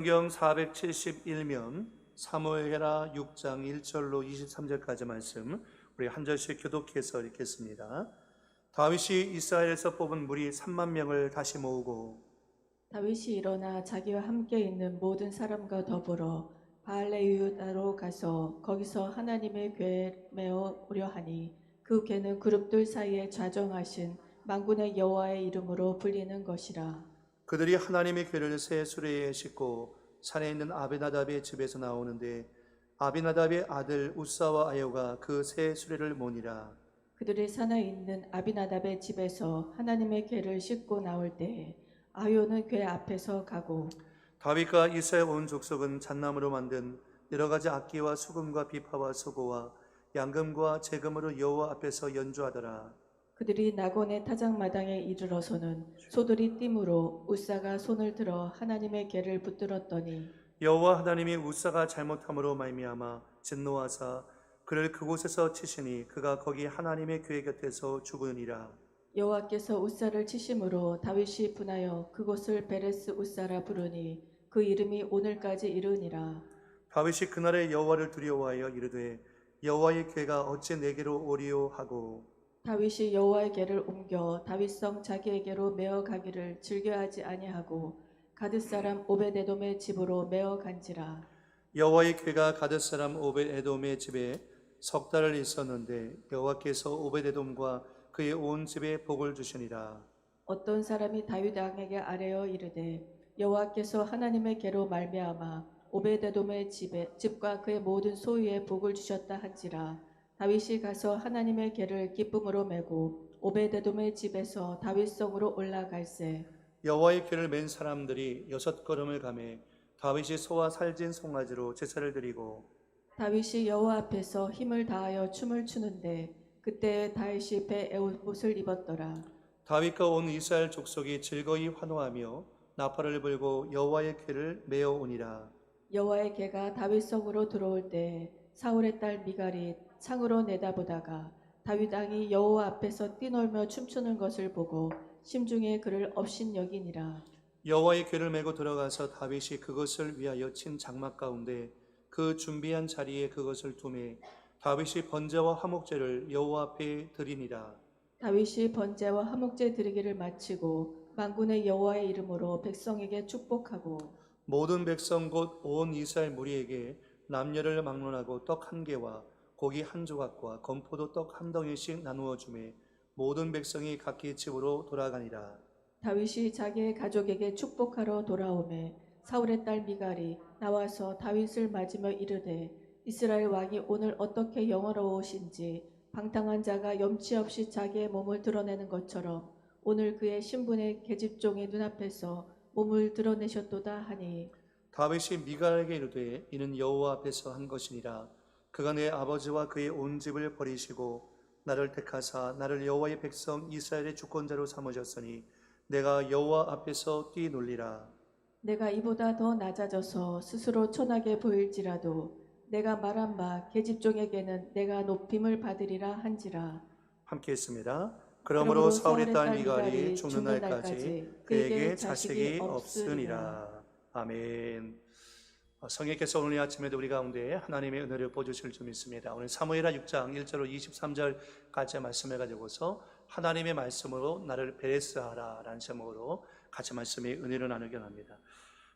성경 471면 사무엘하 6장 1절로 23절까지 말씀 우리 한 절씩 교독해서 읽겠습니다. 다윗이 이스라엘에서 뽑은 무리 3만 명을 다시 모으고 다윗이 일어나 자기와 함께 있는 모든 사람과 더불어 바알레유다로 가서 거기서 하나님의 궤를 메어 오려 하니 그 궤는 그룹들 사이에 좌정하신 만군의 여호와의 이름으로 불리는 것이라. 그들이 하나님의 궤를 새 수레에 싣고 산에 있는 아비나답의 집에서 나오는데 아비나답의 아들 우사와 아요가 그 새 수레를 모니라. 그들이 산에 있는 아비나답의 집에서 하나님의 궤를 싣고 나올 때에 아요는 궤 앞에서 가고 다윗과 이스라엘 온 족속은 잣나무로 만든 여러 가지 악기와 수금과 비파와 소고와 양금과 제금으로 여호와 앞에서 연주하더라. 그들이 나곤의 타작마당에 이르러서는 소들이 띠므로 우사가 손을 들어 하나님의 궤를 붙들었더니 여호와 하나님이 우사가 잘못함으로 말미암아 진노하사 그를 그곳에서 치시니 그가 거기 하나님의 궤 곁에서 죽으니라. 여호와께서 우사를 치심으로 다윗이 분하여 그곳을 베레스 우사라 부르니 그 이름이 오늘까지 이르니라. 다윗이 그날에 여호와를 두려워하여 이르되 여호와의 궤가 어찌 내게로 오리오 하고 다윗이 여호와의 궤를 옮겨 다윗성 자기에게로 메어 가기를 즐겨하지 아니하고 가드 사람 오베데돔의 집으로 메어 간지라. 여호와의 궤가 가드 사람 오벳에돔의 집에 석 달을 있었는데 여호와께서 오벳에돔과 그의 온 집에 복을 주시니라. 어떤 사람이 다윗 왕에게 아뢰어 이르되 여호와께서 하나님의 궤로 말미암아 오베데돔의 집과 그의 모든 소유에 복을 주셨다 한지라. 다윗이 가서 하나님의 궤를 기쁨으로 메고 오베데돔의 집에서 다윗성으로 올라갈새. 여호와의 궤를 맨 사람들이 6걸음을 가매 다윗이 소와 살진 송아지로 제사를 드리고 다윗이 여호와 앞에서 힘을 다하여 춤을 추는데 그때 다윗이 배 에봇을 입었더라. 다윗과 온 이스라엘 족속이 즐거이 환호하며 나팔을 불고 여호와의 궤를 메어 오니라. 여호와의 궤가 다윗성으로 들어올 때 사울의 딸 미갈이 창으로 내다보다가 다윗 왕이 여호와 앞에서 뛰놀며 춤추는 것을 보고 심중에 그를 업신여기니라. 여호와의 궤를 메고 들어가서 다윗이 그것을 위하여 친 장막 가운데 그 준비한 자리에 그것을 두매 다윗이 번제와 화목제를 여호와 앞에 드리니라. 다윗이 번제와 화목제 드리기를 마치고 만군의 여호와의 이름으로 백성에게 축복하고 모든 백성 곧 온 이스라엘 무리에게 남녀를 막론하고 떡 한 개와 고기 한 조각과 건포도 떡 한 덩이씩 나누어 주매 모든 백성이 각기 집으로 돌아가니라. 다윗이 자기의 가족에게 축복하러 돌아오매 사울의 딸 미갈이 나와서 다윗을 맞으며 이르되 이스라엘 왕이 오늘 어떻게 영화로우신지 방탕한 자가 염치 없이 자기의 몸을 드러내는 것처럼 오늘 그의 신분의 계집종의 눈앞에서 몸을 드러내셨도다 하니 다윗이 미갈에게 이르되 이는 여호와 앞에서 한 것이니라. 그가 내 아버지와 그의 온 집을 버리시고 나를 택하사 나를 여호와의 백성 이스라엘의 주권자로 삼으셨으니 내가 여호와 앞에서 뛰놀리라. 내가 이보다 더 낮아져서 스스로 천하게 보일지라도 내가 말한 바 계집종에게는 내가 높임을 받으리라 한지라. 함께 했습니다. 그러므로 사울의 딸 미갈이 죽는 날까지 그에게 자식이 없으니라. 아멘. 성령께서 오늘 아침에도 우리 가운데 하나님의 은혜를 보여주실 줄 믿습니다. 오늘 사무엘하 6장 1절로 23절까지 말씀을 가지고서 하나님의 말씀으로 나를 베레스하라 라는 제목으로 같이 말씀의 은혜를 나누게 합니다.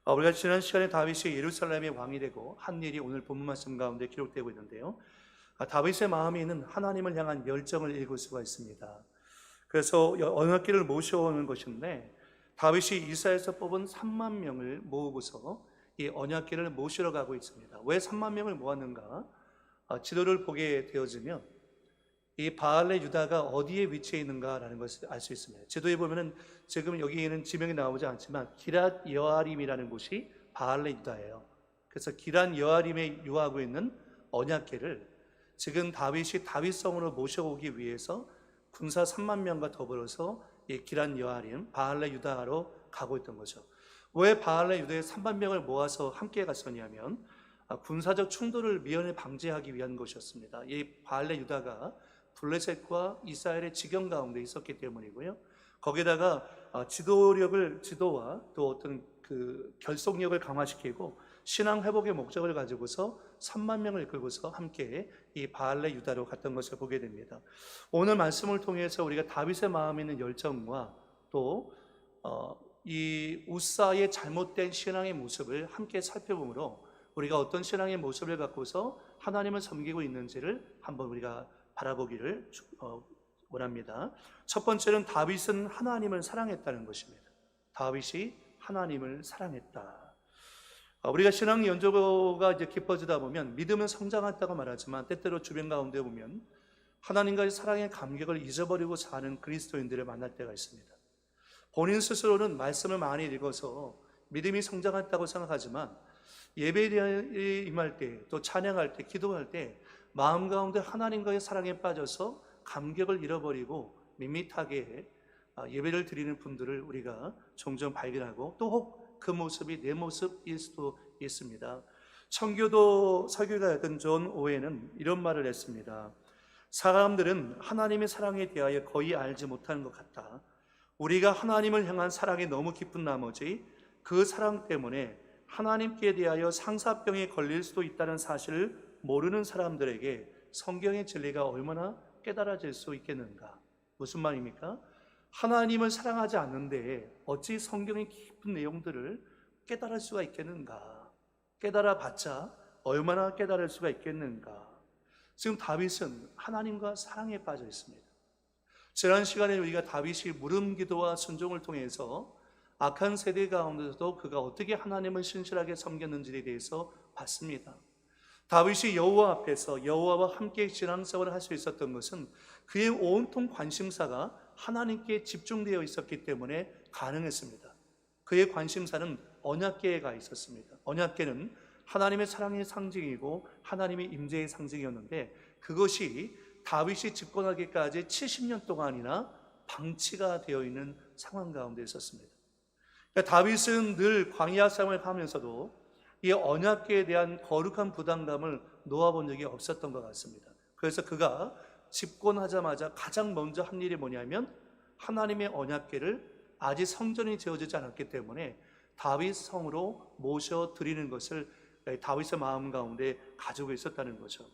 우리가 지난 시간에 다윗이 예루살렘의 왕이 되고 한 일이 오늘 본문 말씀 가운데 기록되고 있는데요. 다윗의 마음에 있는 하나님을 향한 열정을 읽을 수가 있습니다. 그래서 언약궤를 모셔오는 것인데 다윗이 이스라엘에서 뽑은 3만 명을 모으고서 이 언약궤를 모시러 가고 있습니다. 왜 3만 명을 모았는가? 지도를 보게 되어지면 이 바알레 유다가 어디에 위치해 있는가라는 것을 알 수 있습니다. 지도에 보면은 지금 여기에는 지명이 나오지 않지만 기랏 여아림이라는 곳이 바알레 유다예요. 그래서 기랏 여아림에 유하고 있는 언약궤를 지금 다윗이 다윗성으로 모셔오기 위해서 군사 3만 명과 더불어서 이 기란 여아림 바알레 유다로 가고 있던 거죠. 왜 바알레 유다에 3만 명을 모아서 함께 갔었냐면 군사적 충돌을 미연에 방지하기 위한 것이었습니다. 이 바알레 유다가 블레셋과 이스라엘의 지경 가운데 있었기 때문이고요. 거기다가 지도와 또 어떤 그 결속력을 강화시키고 신앙 회복의 목적을 가지고서 3만 명을 이끌고서 함께 이 바알레 유다로 갔던 것을 보게 됩니다. 오늘 말씀을 통해서 우리가 다윗의 마음에 있는 열정과 또 이 우사의 잘못된 신앙의 모습을 함께 살펴보므로 우리가 어떤 신앙의 모습을 갖고서 하나님을 섬기고 있는지를 한번 우리가 바라보기를 원합니다. 첫 번째는 다윗은 하나님을 사랑했다는 것입니다. 다윗이 하나님을 사랑했다. 우리가 신앙 연조가 이제 깊어지다 보면 믿음은 성장했다고 말하지만 때때로 주변 가운데 보면 하나님과의 사랑의 감격을 잊어버리고 사는 그리스도인들을 만날 때가 있습니다. 본인 스스로는 말씀을 많이 읽어서 믿음이 성장했다고 생각하지만 예배에 임할 때, 또 찬양할 때, 기도할 때 마음 가운데 하나님과의 사랑에 빠져서 감격을 잃어버리고 밋밋하게 예배를 드리는 분들을 우리가 종종 발견하고 또 혹 그 모습이 내 모습일 수도 있습니다. 청교도 설교가였던 존 오웬은 이런 말을 했습니다. 사람들은 하나님의 사랑에 대하여 거의 알지 못하는 것 같다. 우리가 하나님을 향한 사랑이 너무 깊은 나머지 그 사랑 때문에 하나님께 대하여 상사병에 걸릴 수도 있다는 사실을 모르는 사람들에게 성경의 진리가 얼마나 깨달아질 수 있겠는가. 무슨 말입니까? 하나님을 사랑하지 않는데 어찌 성경의 깊은 내용들을 깨달을 수가 있겠는가. 깨달아봤자 얼마나 깨달을 수가 있겠는가. 지금 다윗은 하나님과 사랑에 빠져 있습니다. 지난 시간에 우리가 다윗이 물음기도와 순종을 통해서 악한 세대 가운데서도 그가 어떻게 하나님을 신실하게 섬겼는지에 대해서 봤습니다. 다윗이 여호와 앞에서 여호와와 함께 신앙생활을 할 수 있었던 것은 그의 온통 관심사가 하나님께 집중되어 있었기 때문에 가능했습니다. 그의 관심사는 언약궤에 가 있었습니다. 언약궤는 하나님의 사랑의 상징이고 하나님의 임재의 상징이었는데 그것이 다윗이 집권하기까지 70년 동안이나 방치가 되어 있는 상황 가운데 있었습니다. 그러니까 다윗은 늘 광야 생활을 하면서도 이 언약궤에 대한 거룩한 부담감을 놓아본 적이 없었던 것 같습니다. 그래서 그가 집권하자마자 가장 먼저 한 일이 뭐냐면 하나님의 언약궤를 아직 성전이 지어지지 않았기 때문에 다윗 성으로 모셔드리는 것을 다윗의 마음 가운데 가지고 있었다는 거죠.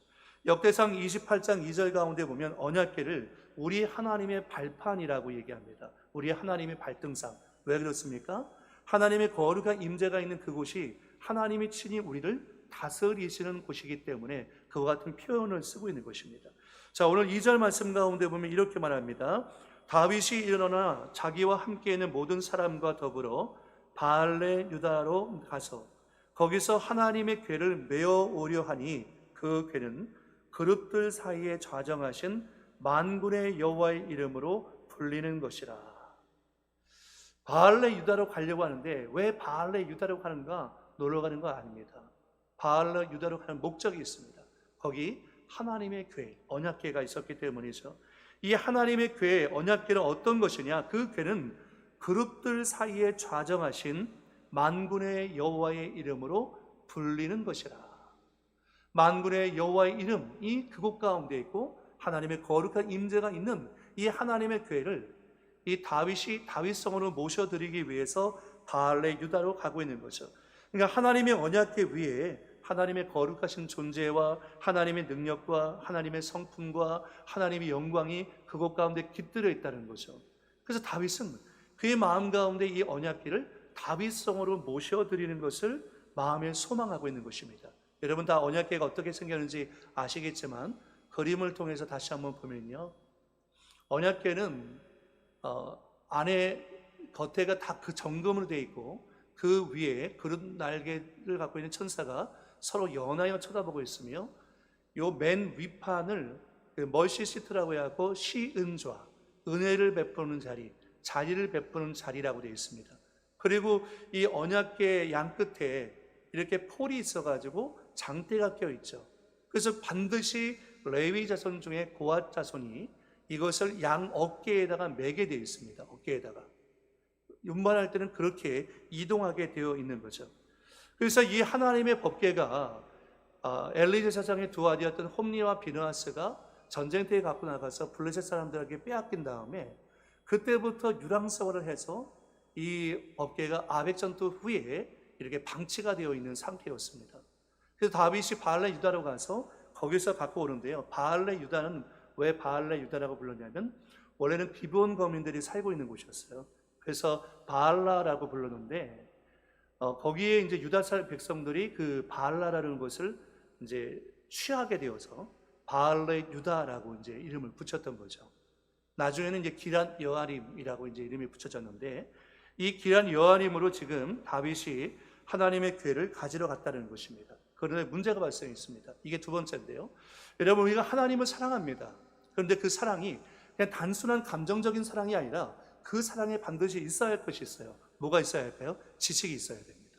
역대상 28장 2절 가운데 보면 언약궤를 우리 하나님의 발판이라고 얘기합니다. 우리 하나님의 발등상. 왜 그렇습니까? 하나님의 거룩한 임재가 있는 그곳이 하나님이 친히 우리를 다스리시는 곳이기 때문에 그와 같은 표현을 쓰고 있는 것입니다. 자, 오늘 2절 말씀 가운데 보면 이렇게 말합니다. 다윗이 일어나 자기와 함께 있는 모든 사람과 더불어 바알레 유다로 가서 거기서 하나님의 궤를 메어 오려 하니 그 궤는 그룹들 사이에 좌정하신 만군의 여호와의 이름으로 불리는 것이라. 바알레 유다로 가려고 하는데 왜 바알레 유다로 가는가? 놀러 가는 거 아닙니다. 바알레 유다로 가는 목적이 있습니다. 거기 하나님의 궤, 언약궤가 있었기 때문이죠. 이 하나님의 궤, 언약궤는 어떤 것이냐? 그 궤는 그룹들 사이에 좌정하신 만군의 여호와의 이름으로 불리는 것이라. 만군의 여호와의 이름이 그곳 가운데 있고 하나님의 거룩한 임재가 있는 이 하나님의 궤를 이 다윗이 다윗성으로 모셔드리기 위해서 바알레 유다로 가고 있는 거죠. 그러니까 하나님의 언약궤 위에 하나님의 거룩하신 존재와 하나님의 능력과 하나님의 성품과 하나님의 영광이 그곳 가운데 깃들어 있다는 거죠. 그래서 다윗은 그의 마음 가운데 이 언약궤를 다윗성으로 모셔드리는 것을 마음에 소망하고 있는 것입니다. 여러분 다 언약궤가 어떻게 생겼는지 아시겠지만 그림을 통해서 다시 한번 보면요, 언약궤는 안에 겉에가 다 그 정금으로 되어 있고 그 위에 그릇 날개를 갖고 있는 천사가 서로 연하여 쳐다보고 있으며 요 맨 위판을 멀시시트라고 하고 시은좌, 은혜를 베푸는 자리, 자리를 베푸는 자리라고 되어 있습니다. 그리고 이 언약궤 양 끝에 이렇게 폴이 있어가지고 장대가 껴 있죠. 그래서 반드시 레위 자손 중에 고앗 자손이 이것을 양 어깨에다가 매게 되어 있습니다. 어깨에다가 운반할 때는 그렇게 이동하게 되어 있는 거죠. 그래서 이 하나님의 법궤가 엘리제 사장의 두 아들이었던 홈니와 비느하스가 전쟁터에 갖고 나가서 블레셋 사람들에게 빼앗긴 다음에 그때부터 유랑서원을 해서 이 법궤가 아벡 전투 후에 이렇게 방치가 되어 있는 상태였습니다. 그래서 다윗이 바알레 유다로 가서 거기서 갖고 오는데요. 바알레 유다는 왜 바알레 유다라고 불렀냐면 원래는 기브온 거민들이 살고 있는 곳이었어요. 그래서 바알라라고 불렀는데 거기에 이제 유다 백성들이 그 바알라라는 것을 이제 취하게 되어서 바알레 유다라고 이제 이름을 붙였던 거죠. 나중에는 이제 기란 여아림이라고 이제 이름이 붙여졌는데 이 기란 여아림으로 지금 다윗이 하나님의 궤를 가지러 갔다는 것입니다. 그런데 문제가 발생했습니다. 이게 두 번째인데요. 여러분, 우리가 하나님을 사랑합니다. 그런데 그 사랑이 그냥 단순한 감정적인 사랑이 아니라 그 사랑에 반드시 있어야 할 것이 있어요. 뭐가 있어야 할까요? 지식이 있어야 됩니다.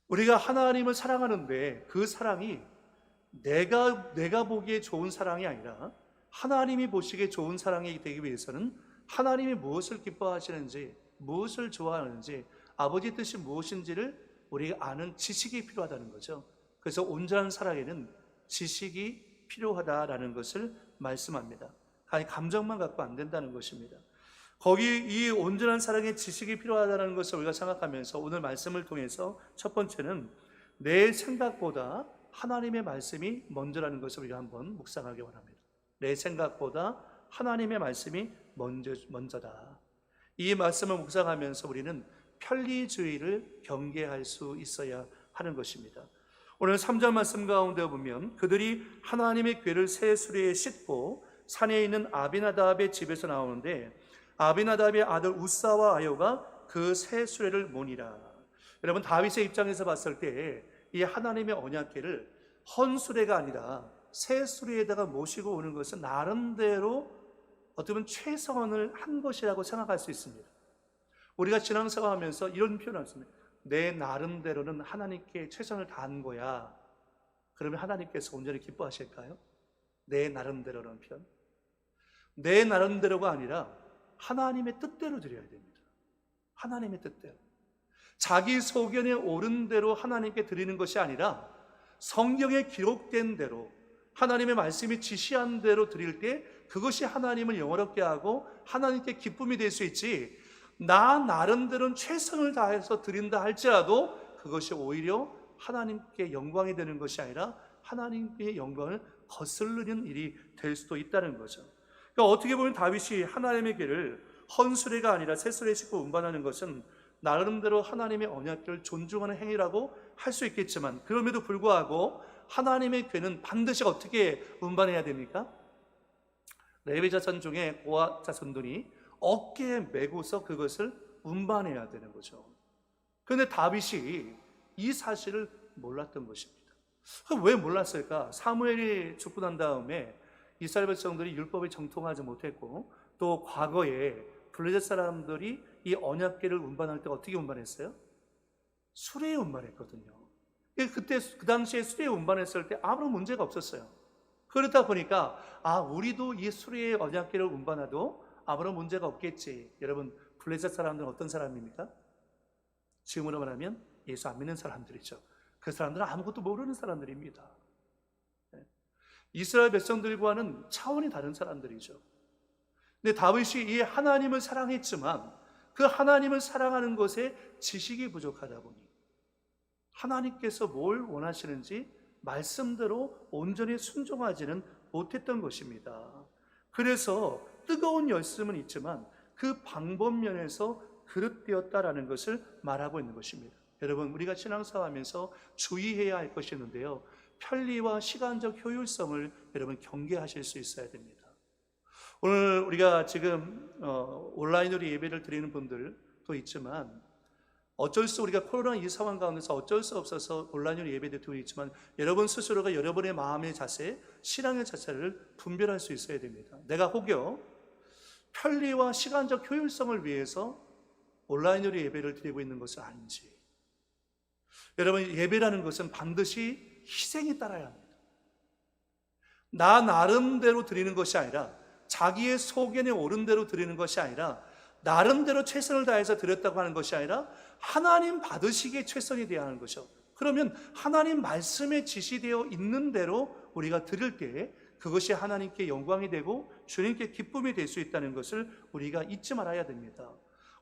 우리가 하나님을 사랑하는데 그 사랑이 내가 보기에 좋은 사랑이 아니라 하나님이 보시기에 좋은 사랑이 되기 위해서는 하나님이 무엇을 기뻐하시는지, 무엇을 좋아하는지, 아버지 뜻이 무엇인지를 우리가 아는 지식이 필요하다는 거죠. 그래서 온전한 사랑에는 지식이 필요하다라는 것을 말씀합니다. 아니, 감정만 갖고 안 된다는 것입니다. 거기 이 온전한 사랑에 지식이 필요하다는 것을 우리가 생각하면서 오늘 말씀을 통해서 첫 번째는 내 생각보다 하나님의 말씀이 먼저라는 것을 우리가 한번 묵상하기 원합니다. 내 생각보다 하나님의 말씀이 먼저다. 이 말씀을 묵상하면서 우리는 편리주의를 경계할 수 있어야 하는 것입니다. 오늘 3절 말씀 가운데 보면 그들이 하나님의 궤를 새 수레에 싣고 산에 있는 아비나답의 집에서 나오는데 아비나답의 아들 우사와 아요가 그 새 수레를 모니라. 여러분, 다윗의 입장에서 봤을 때 이 하나님의 언약궤를 헌수레가 아니라 새 수레에다가 모시고 오는 것은 나름대로 어떻게 보면 최선을 한 것이라고 생각할 수 있습니다. 우리가 신앙생활하면서 이런 표현을 했습니다. 내 나름대로는 하나님께 최선을 다한 거야. 그러면 하나님께서 온전히 기뻐하실까요? 내 나름대로라는 표현. 내 나름대로가 아니라 하나님의 뜻대로 드려야 됩니다. 하나님의 뜻대로. 자기 소견에 옳은 대로 하나님께 드리는 것이 아니라 성경에 기록된 대로 하나님의 말씀이 지시한 대로 드릴 때 그것이 하나님을 영화롭게 하고 하나님께 기쁨이 될 수 있지, 나 나름대로는 최선을 다해서 드린다 할지라도 그것이 오히려 하나님께 영광이 되는 것이 아니라 하나님의 영광을 거스르는 일이 될 수도 있다는 거죠. 그러니까 어떻게 보면 다윗이 하나님의 궤를 헌수레가 아니라 새수레에 싣고 운반하는 것은 나름대로 하나님의 언약궤를 존중하는 행위라고 할 수 있겠지만, 그럼에도 불구하고 하나님의 궤는 반드시 어떻게 운반해야 됩니까? 레위 자손 중에 고아 자손들이 어깨에 메고서 그것을 운반해야 되는 거죠. 그런데 다윗이 이 사실을 몰랐던 것입니다. 왜 몰랐을까? 사무엘이 죽고 난 다음에 이스라엘 백성들이 율법에 정통하지 못했고, 또 과거에 블레셋 사람들이 이 언약궤를 운반할 때 어떻게 운반했어요? 수레에 운반했거든요. 그때 그 당시에 수레에 운반했을 때 아무런 문제가 없었어요. 그러다 보니까 우리도 이 수레의 언약궤를 운반해도 아무런 문제가 없겠지. 여러분, 블레셋 사람들은 어떤 사람입니까? 지금으로 말하면 예수 안 믿는 사람들이죠. 그 사람들은 아무것도 모르는 사람들입니다. 이스라엘 백성들과는 차원이 다른 사람들이죠. 근데 다윗이 이 하나님을 사랑했지만 그 하나님을 사랑하는 것에 지식이 부족하다 보니 하나님께서 뭘 원하시는지 말씀대로 온전히 순종하지는 못했던 것입니다. 그래서 뜨거운 열심은 있지만 그 방법 면에서 그릇되었다라는 것을 말하고 있는 것입니다. 여러분, 우리가 신앙생활하면서 주의해야 할 것이 있는데요, 편리와 시간적 효율성을 여러분 경계하실 수 있어야 됩니다. 오늘 우리가 지금 온라인으로 예배를 드리는 분들도 있지만 어쩔 수 우리가 코로나 이 상황 가운데서 어쩔 수 없어서 온라인으로 예배를 드리고 있지만 여러분 스스로가 여러분의 마음의 자세, 신앙의 자세를 분별할 수 있어야 됩니다. 내가 혹여 편리와 시간적 효율성을 위해서 온라인으로 예배를 드리고 있는 것은 아닌지. 여러분, 예배라는 것은 반드시 희생이 따라야 합니다. 나 나름대로 드리는 것이 아니라, 자기의 소견에 옳은 대로 드리는 것이 아니라, 나름대로 최선을 다해서 드렸다고 하는 것이 아니라 하나님 받으시기에 최선이 되어야 하는 것이죠. 그러면 하나님 말씀에 지시되어 있는 대로 우리가 드릴 때 그것이 하나님께 영광이 되고 주님께 기쁨이 될 수 있다는 것을 우리가 잊지 말아야 됩니다.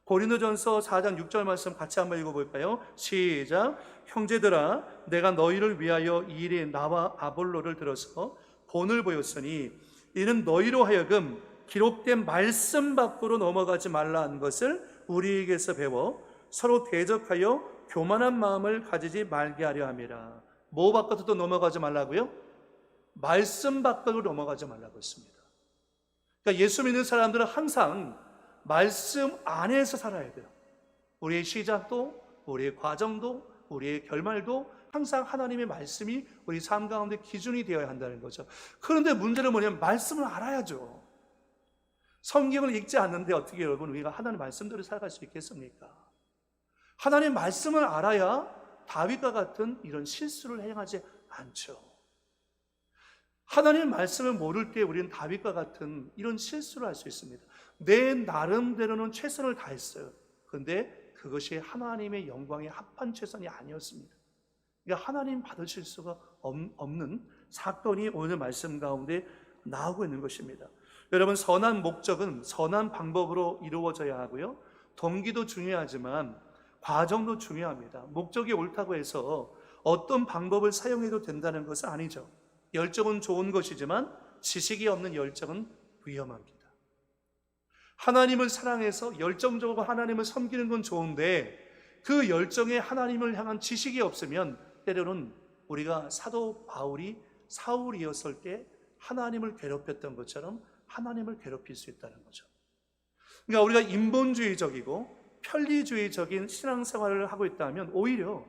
고린도전서 4장 6절 말씀 같이 한번 읽어볼까요? 시작. 형제들아, 내가 너희를 위하여 이 일에 나와 아볼로를 들어서 본을 보였으니 이는 너희로 하여금 기록된 말씀 밖으로 넘어가지 말라 한 것을 우리에게서 배워 서로 대적하여 교만한 마음을 가지지 말게 하려 함이라. 뭐 밖으로 넘어가지 말라고요? 말씀 밖으로 넘어가지 말라고 했습니다. 그러니까 예수 믿는 사람들은 항상 말씀 안에서 살아야 돼요. 우리의 시작도, 우리의 과정도, 우리의 결말도 항상 하나님의 말씀이 우리 삶 가운데 기준이 되어야 한다는 거죠. 그런데 문제는 뭐냐면 말씀을 알아야죠. 성경을 읽지 않는데 어떻게 여러분 우리가 하나님의 말씀대로 살아갈 수 있겠습니까? 하나님의 말씀을 알아야 다윗과 같은 이런 실수를 행하지 않죠. 하나님의 말씀을 모를 때 우리는 다윗과 같은 이런 실수를 할 수 있습니다. 내 나름대로는 최선을 다했어요. 그런데 그것이 하나님의 영광에 합한 최선이 아니었습니다. 그러니까 하나님 받으실 수가 없는 사건이 오늘 말씀 가운데 나오고 있는 것입니다. 여러분, 선한 목적은 선한 방법으로 이루어져야 하고요, 동기도 중요하지만 과정도 중요합니다. 목적이 옳다고 해서 어떤 방법을 사용해도 된다는 것은 아니죠. 열정은 좋은 것이지만 지식이 없는 열정은 위험합니다. 하나님을 사랑해서 열정적으로 하나님을 섬기는 건 좋은데 그 열정에 하나님을 향한 지식이 없으면 때로는 우리가 사도 바울이 사울이었을 때 하나님을 괴롭혔던 것처럼 하나님을 괴롭힐 수 있다는 거죠. 그러니까 우리가 인본주의적이고 편리주의적인 신앙생활을 하고 있다면 오히려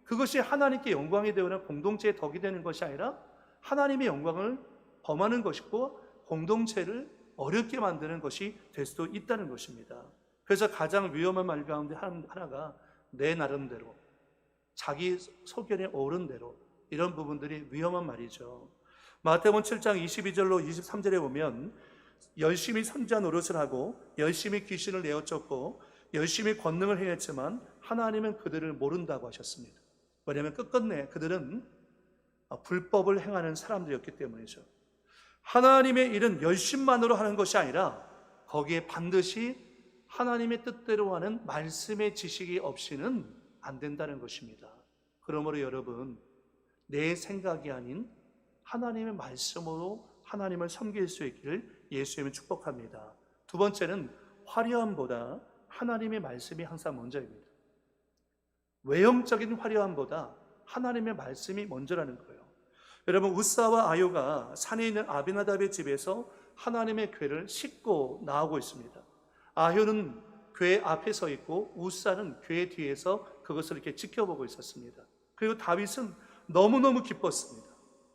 그것이 하나님께 영광이 되거나 공동체의 덕이 되는 것이 아니라 하나님의 영광을 범하는 것이고 공동체를 어렵게 만드는 것이 될 수도 있다는 것입니다. 그래서 가장 위험한 말 가운데 하나가 내 나름대로, 자기 소견에 옳은 대로, 이런 부분들이 위험한 말이죠. 마태복음 7장 22절로 23절에 보면 열심히 선지자 노릇을 하고 열심히 귀신을 내어쫓고 열심히 권능을 행했지만 하나님은 그들을 모른다고 하셨습니다. 왜냐하면 끝끝내 그들은 불법을 행하는 사람들이었기 때문이죠. 하나님의 일은 열심만으로 하는 것이 아니라 거기에 반드시 하나님의 뜻대로 하는 말씀의 지식이 없이는 안 된다는 것입니다. 그러므로 여러분, 내 생각이 아닌 하나님의 말씀으로 하나님을 섬길 수 있기를 예수님은 축복합니다. 두 번째는 화려함보다 하나님의 말씀이 항상 먼저입니다. 외형적인 화려함보다 하나님의 말씀이 먼저라는 거예요. 여러분, 우사와 아요가 산에 있는 아비나답의 집에서 하나님의 궤를 싣고 나오고 있습니다. 아효는 궤 앞에 서 있고 우사는 궤 뒤에서 그것을 이렇게 지켜보고 있었습니다. 그리고 다윗은 너무너무 기뻤습니다.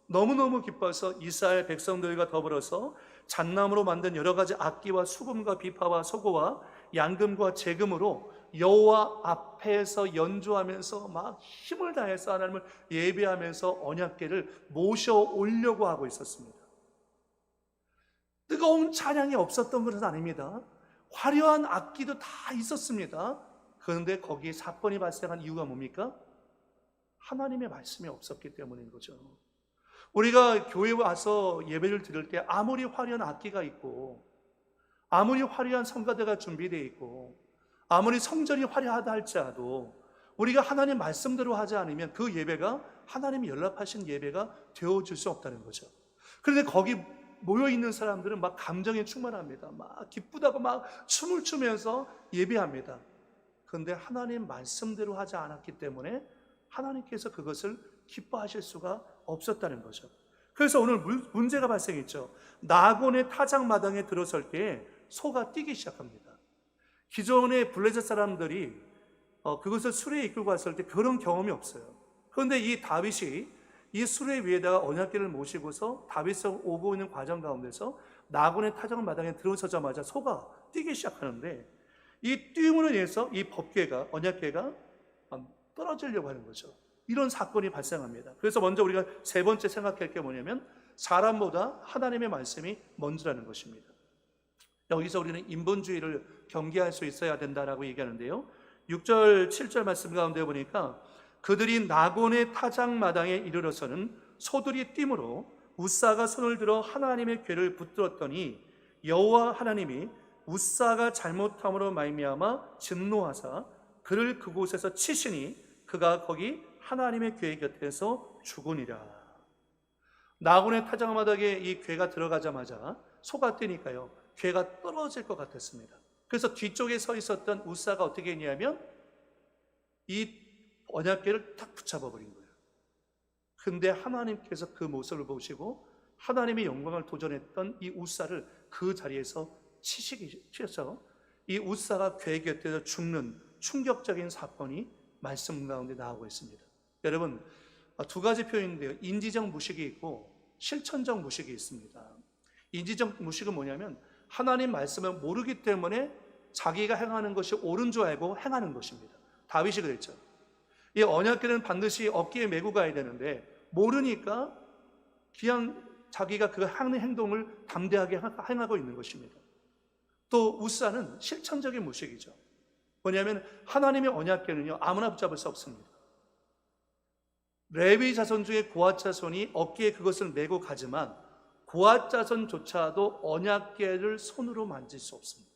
너무너무 기뻐서 이스라엘 백성들과 더불어서 잣나무로 만든 여러 가지 악기와 수금과 비파와 소고와 양금과 재금으로 여호와 앞에서 연주하면서 막 힘을 다해서 하나님을 예배하면서 언약궤를 모셔 오려고 하고 있었습니다. 뜨거운 찬양이 없었던 것은 아닙니다. 화려한 악기도 다 있었습니다. 그런데 거기에 사건이 발생한 이유가 뭡니까? 하나님의 말씀이 없었기 때문인 거죠. 우리가 교회에 와서 예배를 드릴 때 아무리 화려한 악기가 있고 아무리 화려한 성가대가 준비되어 있고 아무리 성전이 화려하다 할지라도 우리가 하나님 말씀대로 하지 않으면 그 예배가 하나님이 연락하신 예배가 되어줄 수 없다는 거죠. 그런데 거기 모여있는 사람들은 막 감정에 충만합니다. 막 기쁘다고 막 춤을 추면서 예배합니다. 그런데 하나님 말씀대로 하지 않았기 때문에 하나님께서 그것을 기뻐하실 수가 없었다는 거죠. 그래서 오늘 문제가 발생했죠. 나곤의 타작마당에 들어설 때 소가 뛰기 시작합니다. 기존의 블레셋 사람들이 그것을 수레에 이끌고 갔을 때 그런 경험이 없어요. 그런데 이 다윗이 이 수레 위에다가 언약궤를 모시고서 다윗이 오고 있는 과정 가운데서 나곤의 타작마당에 들어서자마자 소가 뛰기 시작하는데 이 뛰음으로 인해서 이 법궤가, 언약궤가 떨어지려고 하는 거죠. 이런 사건이 발생합니다. 그래서 먼저 우리가 세 번째 생각할 게 뭐냐면 사람보다 하나님의 말씀이 먼저라는 것입니다. 여기서 우리는 인본주의를 경계할 수 있어야 된다라고 얘기하는데요. 6절, 7절 말씀 가운데 보니까 그들이 나곤의 타작마당에 이르러서는 소들이 띠므로 웃사가 손을 들어 하나님의 궤를 붙들었더니 여호와 하나님이 웃사가 잘못함으로 말미암아 진노하사 그를 그곳에서 치시니 그가 거기 하나님의 궤 곁에서 죽으니라. 나군의 타작마당에 이 궤가 들어가자마자 소가 뛰니까요, 궤가 떨어질 것 같았습니다. 그래서 뒤쪽에 서 있었던 웃사가 어떻게 했냐면 이 언약궤를 탁 붙잡아 버린 거예요. 근데 하나님께서 그 모습을 보시고 하나님의 영광을 도전했던 이 웃사를 그 자리에서 치셔서 이 웃사가 궤 곁에서 죽는 충격적인 사건이 말씀 가운데 나오고 있습니다. 여러분, 두 가지 표현인데요, 인지적 무식이 있고 실천적 무식이 있습니다. 인지적 무식은 뭐냐면 하나님 말씀을 모르기 때문에 자기가 행하는 것이 옳은 줄 알고 행하는 것입니다. 다윗이 그랬죠. 이 언약궤는 반드시 어깨에 메고 가야 되는데 모르니까 그냥 자기가 그 하는 행동을 담대하게 행하고 있는 것입니다. 또 웃사는 실천적인 무식이죠. 뭐냐면 하나님의 언약궤는요, 아무나 붙잡을 수 없습니다. 레위 자손 중에 고핫 자손이 어깨에 그것을 메고 가지만 고핫 자손조차도 언약궤를 손으로 만질 수 없습니다.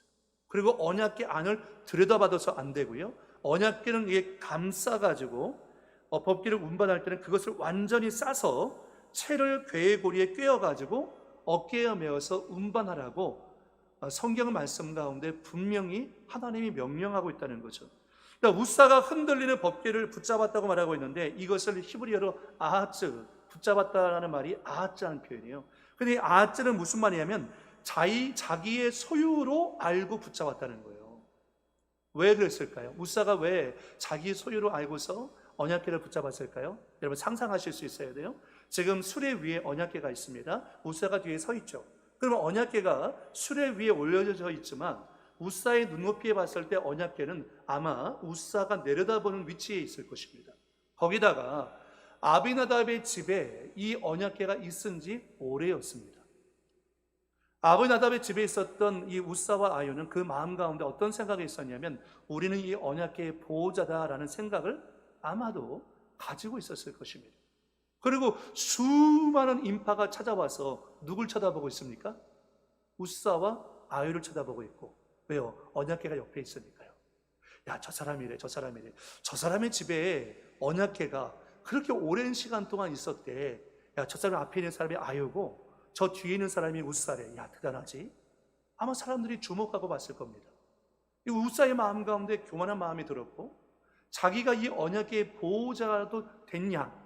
그리고 언약궤 안을 들여다봐도 안 되고요, 언약궤는 이게 감싸가지고 법궤를 운반할 때는 그것을 완전히 싸서 채를 궤의 고리에 꿰어가지고 어깨에 메어서 운반하라고 성경 말씀 가운데 분명히 하나님이 명령하고 있다는 거죠. 그러니까 웃사가 흔들리는 법궤를 붙잡았다고 말하고 있는데 이것을 히브리어로 아하츠, 붙잡았다라는 말이 아하츠라는 표현이에요. 근데 아하츠는 무슨 말이냐면 자기의 소유로 알고 붙잡았다는 거예요. 왜 그랬을까요? 웃사가 왜 자기 소유로 알고서 언약궤를 붙잡았을까요? 여러분 상상하실 수 있어야 돼요. 지금 수레 위에 언약궤가 있습니다. 웃사가 뒤에 서 있죠. 그러면 언약궤가 수레 위에 올려져 있지만 웃사의 눈높이에 봤을 때 언약궤는 아마 웃사가 내려다보는 위치에 있을 것입니다. 거기다가 아비나답의 집에 이 언약궤가 있은 지 오래였습니다. 아비나답의 집에 있었던 이 웃사와 아유는 그 마음 가운데 어떤 생각이 있었냐면 우리는 이 언약궤의 보호자다라는 생각을 아마도 가지고 있었을 것입니다. 그리고 수많은 인파가 찾아와서 누굴 쳐다보고 있습니까? 웃사와 아유를 쳐다보고 있고. 왜요? 언약궤가 옆에 있으니까요. 야, 저 사람이래. 저 사람의 집에 언약궤가 그렇게 오랜 시간 동안 있었대. 야, 저 사람 앞에 있는 사람이 아유고 저 뒤에 있는 사람이 웃사래. 야, 대단하지? 아마 사람들이 주목하고 봤을 겁니다. 이 웃사의 마음 가운데 교만한 마음이 들었고 자기가 이 언약궤의 보호자도 됐냐?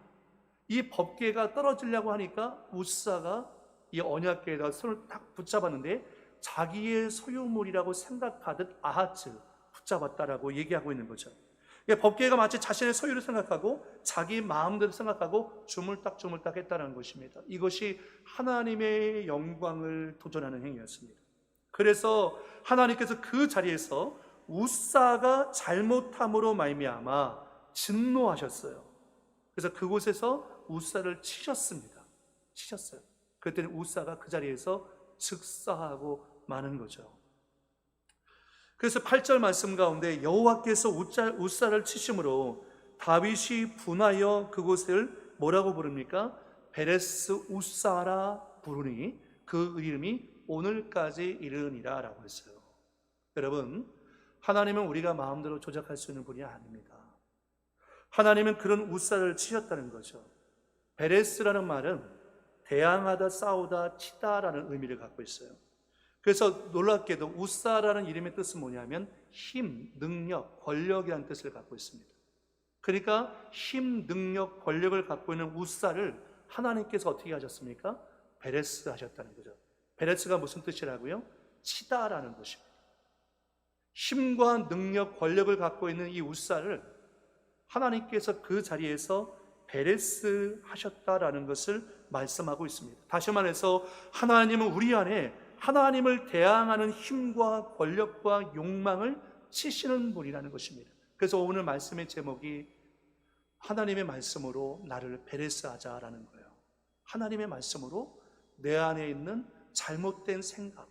이 법궤가 떨어지려고 하니까 웃사가 이 언약궤에다 손을 딱 붙잡았는데 자기의 소유물이라고 생각하듯 아하츠 붙잡았다라고 얘기하고 있는 거죠. 법궤가 마치 자신의 소유를 생각하고 자기 마음대로 생각하고 주물딱 했다는 것입니다. 이것이 하나님의 영광을 도전하는 행위였습니다. 그래서 하나님께서 그 자리에서 웃사가 잘못함으로 말미암아 진노하셨어요. 그래서 그곳에서 웃사를 치셨습니다. 그랬더니 웃사가 그 자리에서 즉사하고 마는 거죠. 그래서 8절 말씀 가운데 여호와께서 웃사를 치심으로 다윗이 분하여 그곳을 뭐라고 부릅니까? 베레스 웃사라 부르니 그 이름이 오늘까지 이르니라 라고 했어요. 여러분, 하나님은 우리가 마음대로 조작할 수 있는 분이 아닙니다. 하나님은 그런 웃사를 치셨다는 거죠. 베레스라는 말은 대항하다, 싸우다, 치다라는 의미를 갖고 있어요. 그래서 놀랍게도 웃사라는 이름의 뜻은 뭐냐면 힘, 능력, 권력이라는 뜻을 갖고 있습니다. 그러니까 힘, 능력, 권력을 갖고 있는 웃사를 하나님께서 어떻게 하셨습니까? 베레스 하셨다는 거죠. 베레스가 무슨 뜻이라고요? 치다라는 것입니다. 힘과 능력, 권력을 갖고 있는 이 웃사를 하나님께서 그 자리에서 베레스 하셨다라는 것을 말씀하고 있습니다. 다시 말해서 하나님은 우리 안에 하나님을 대항하는 힘과 권력과 욕망을 치시는 분이라는 것입니다. 그래서 오늘 말씀의 제목이 하나님의 말씀으로 나를 베레스하자라는 거예요. 하나님의 말씀으로 내 안에 있는 잘못된 생각,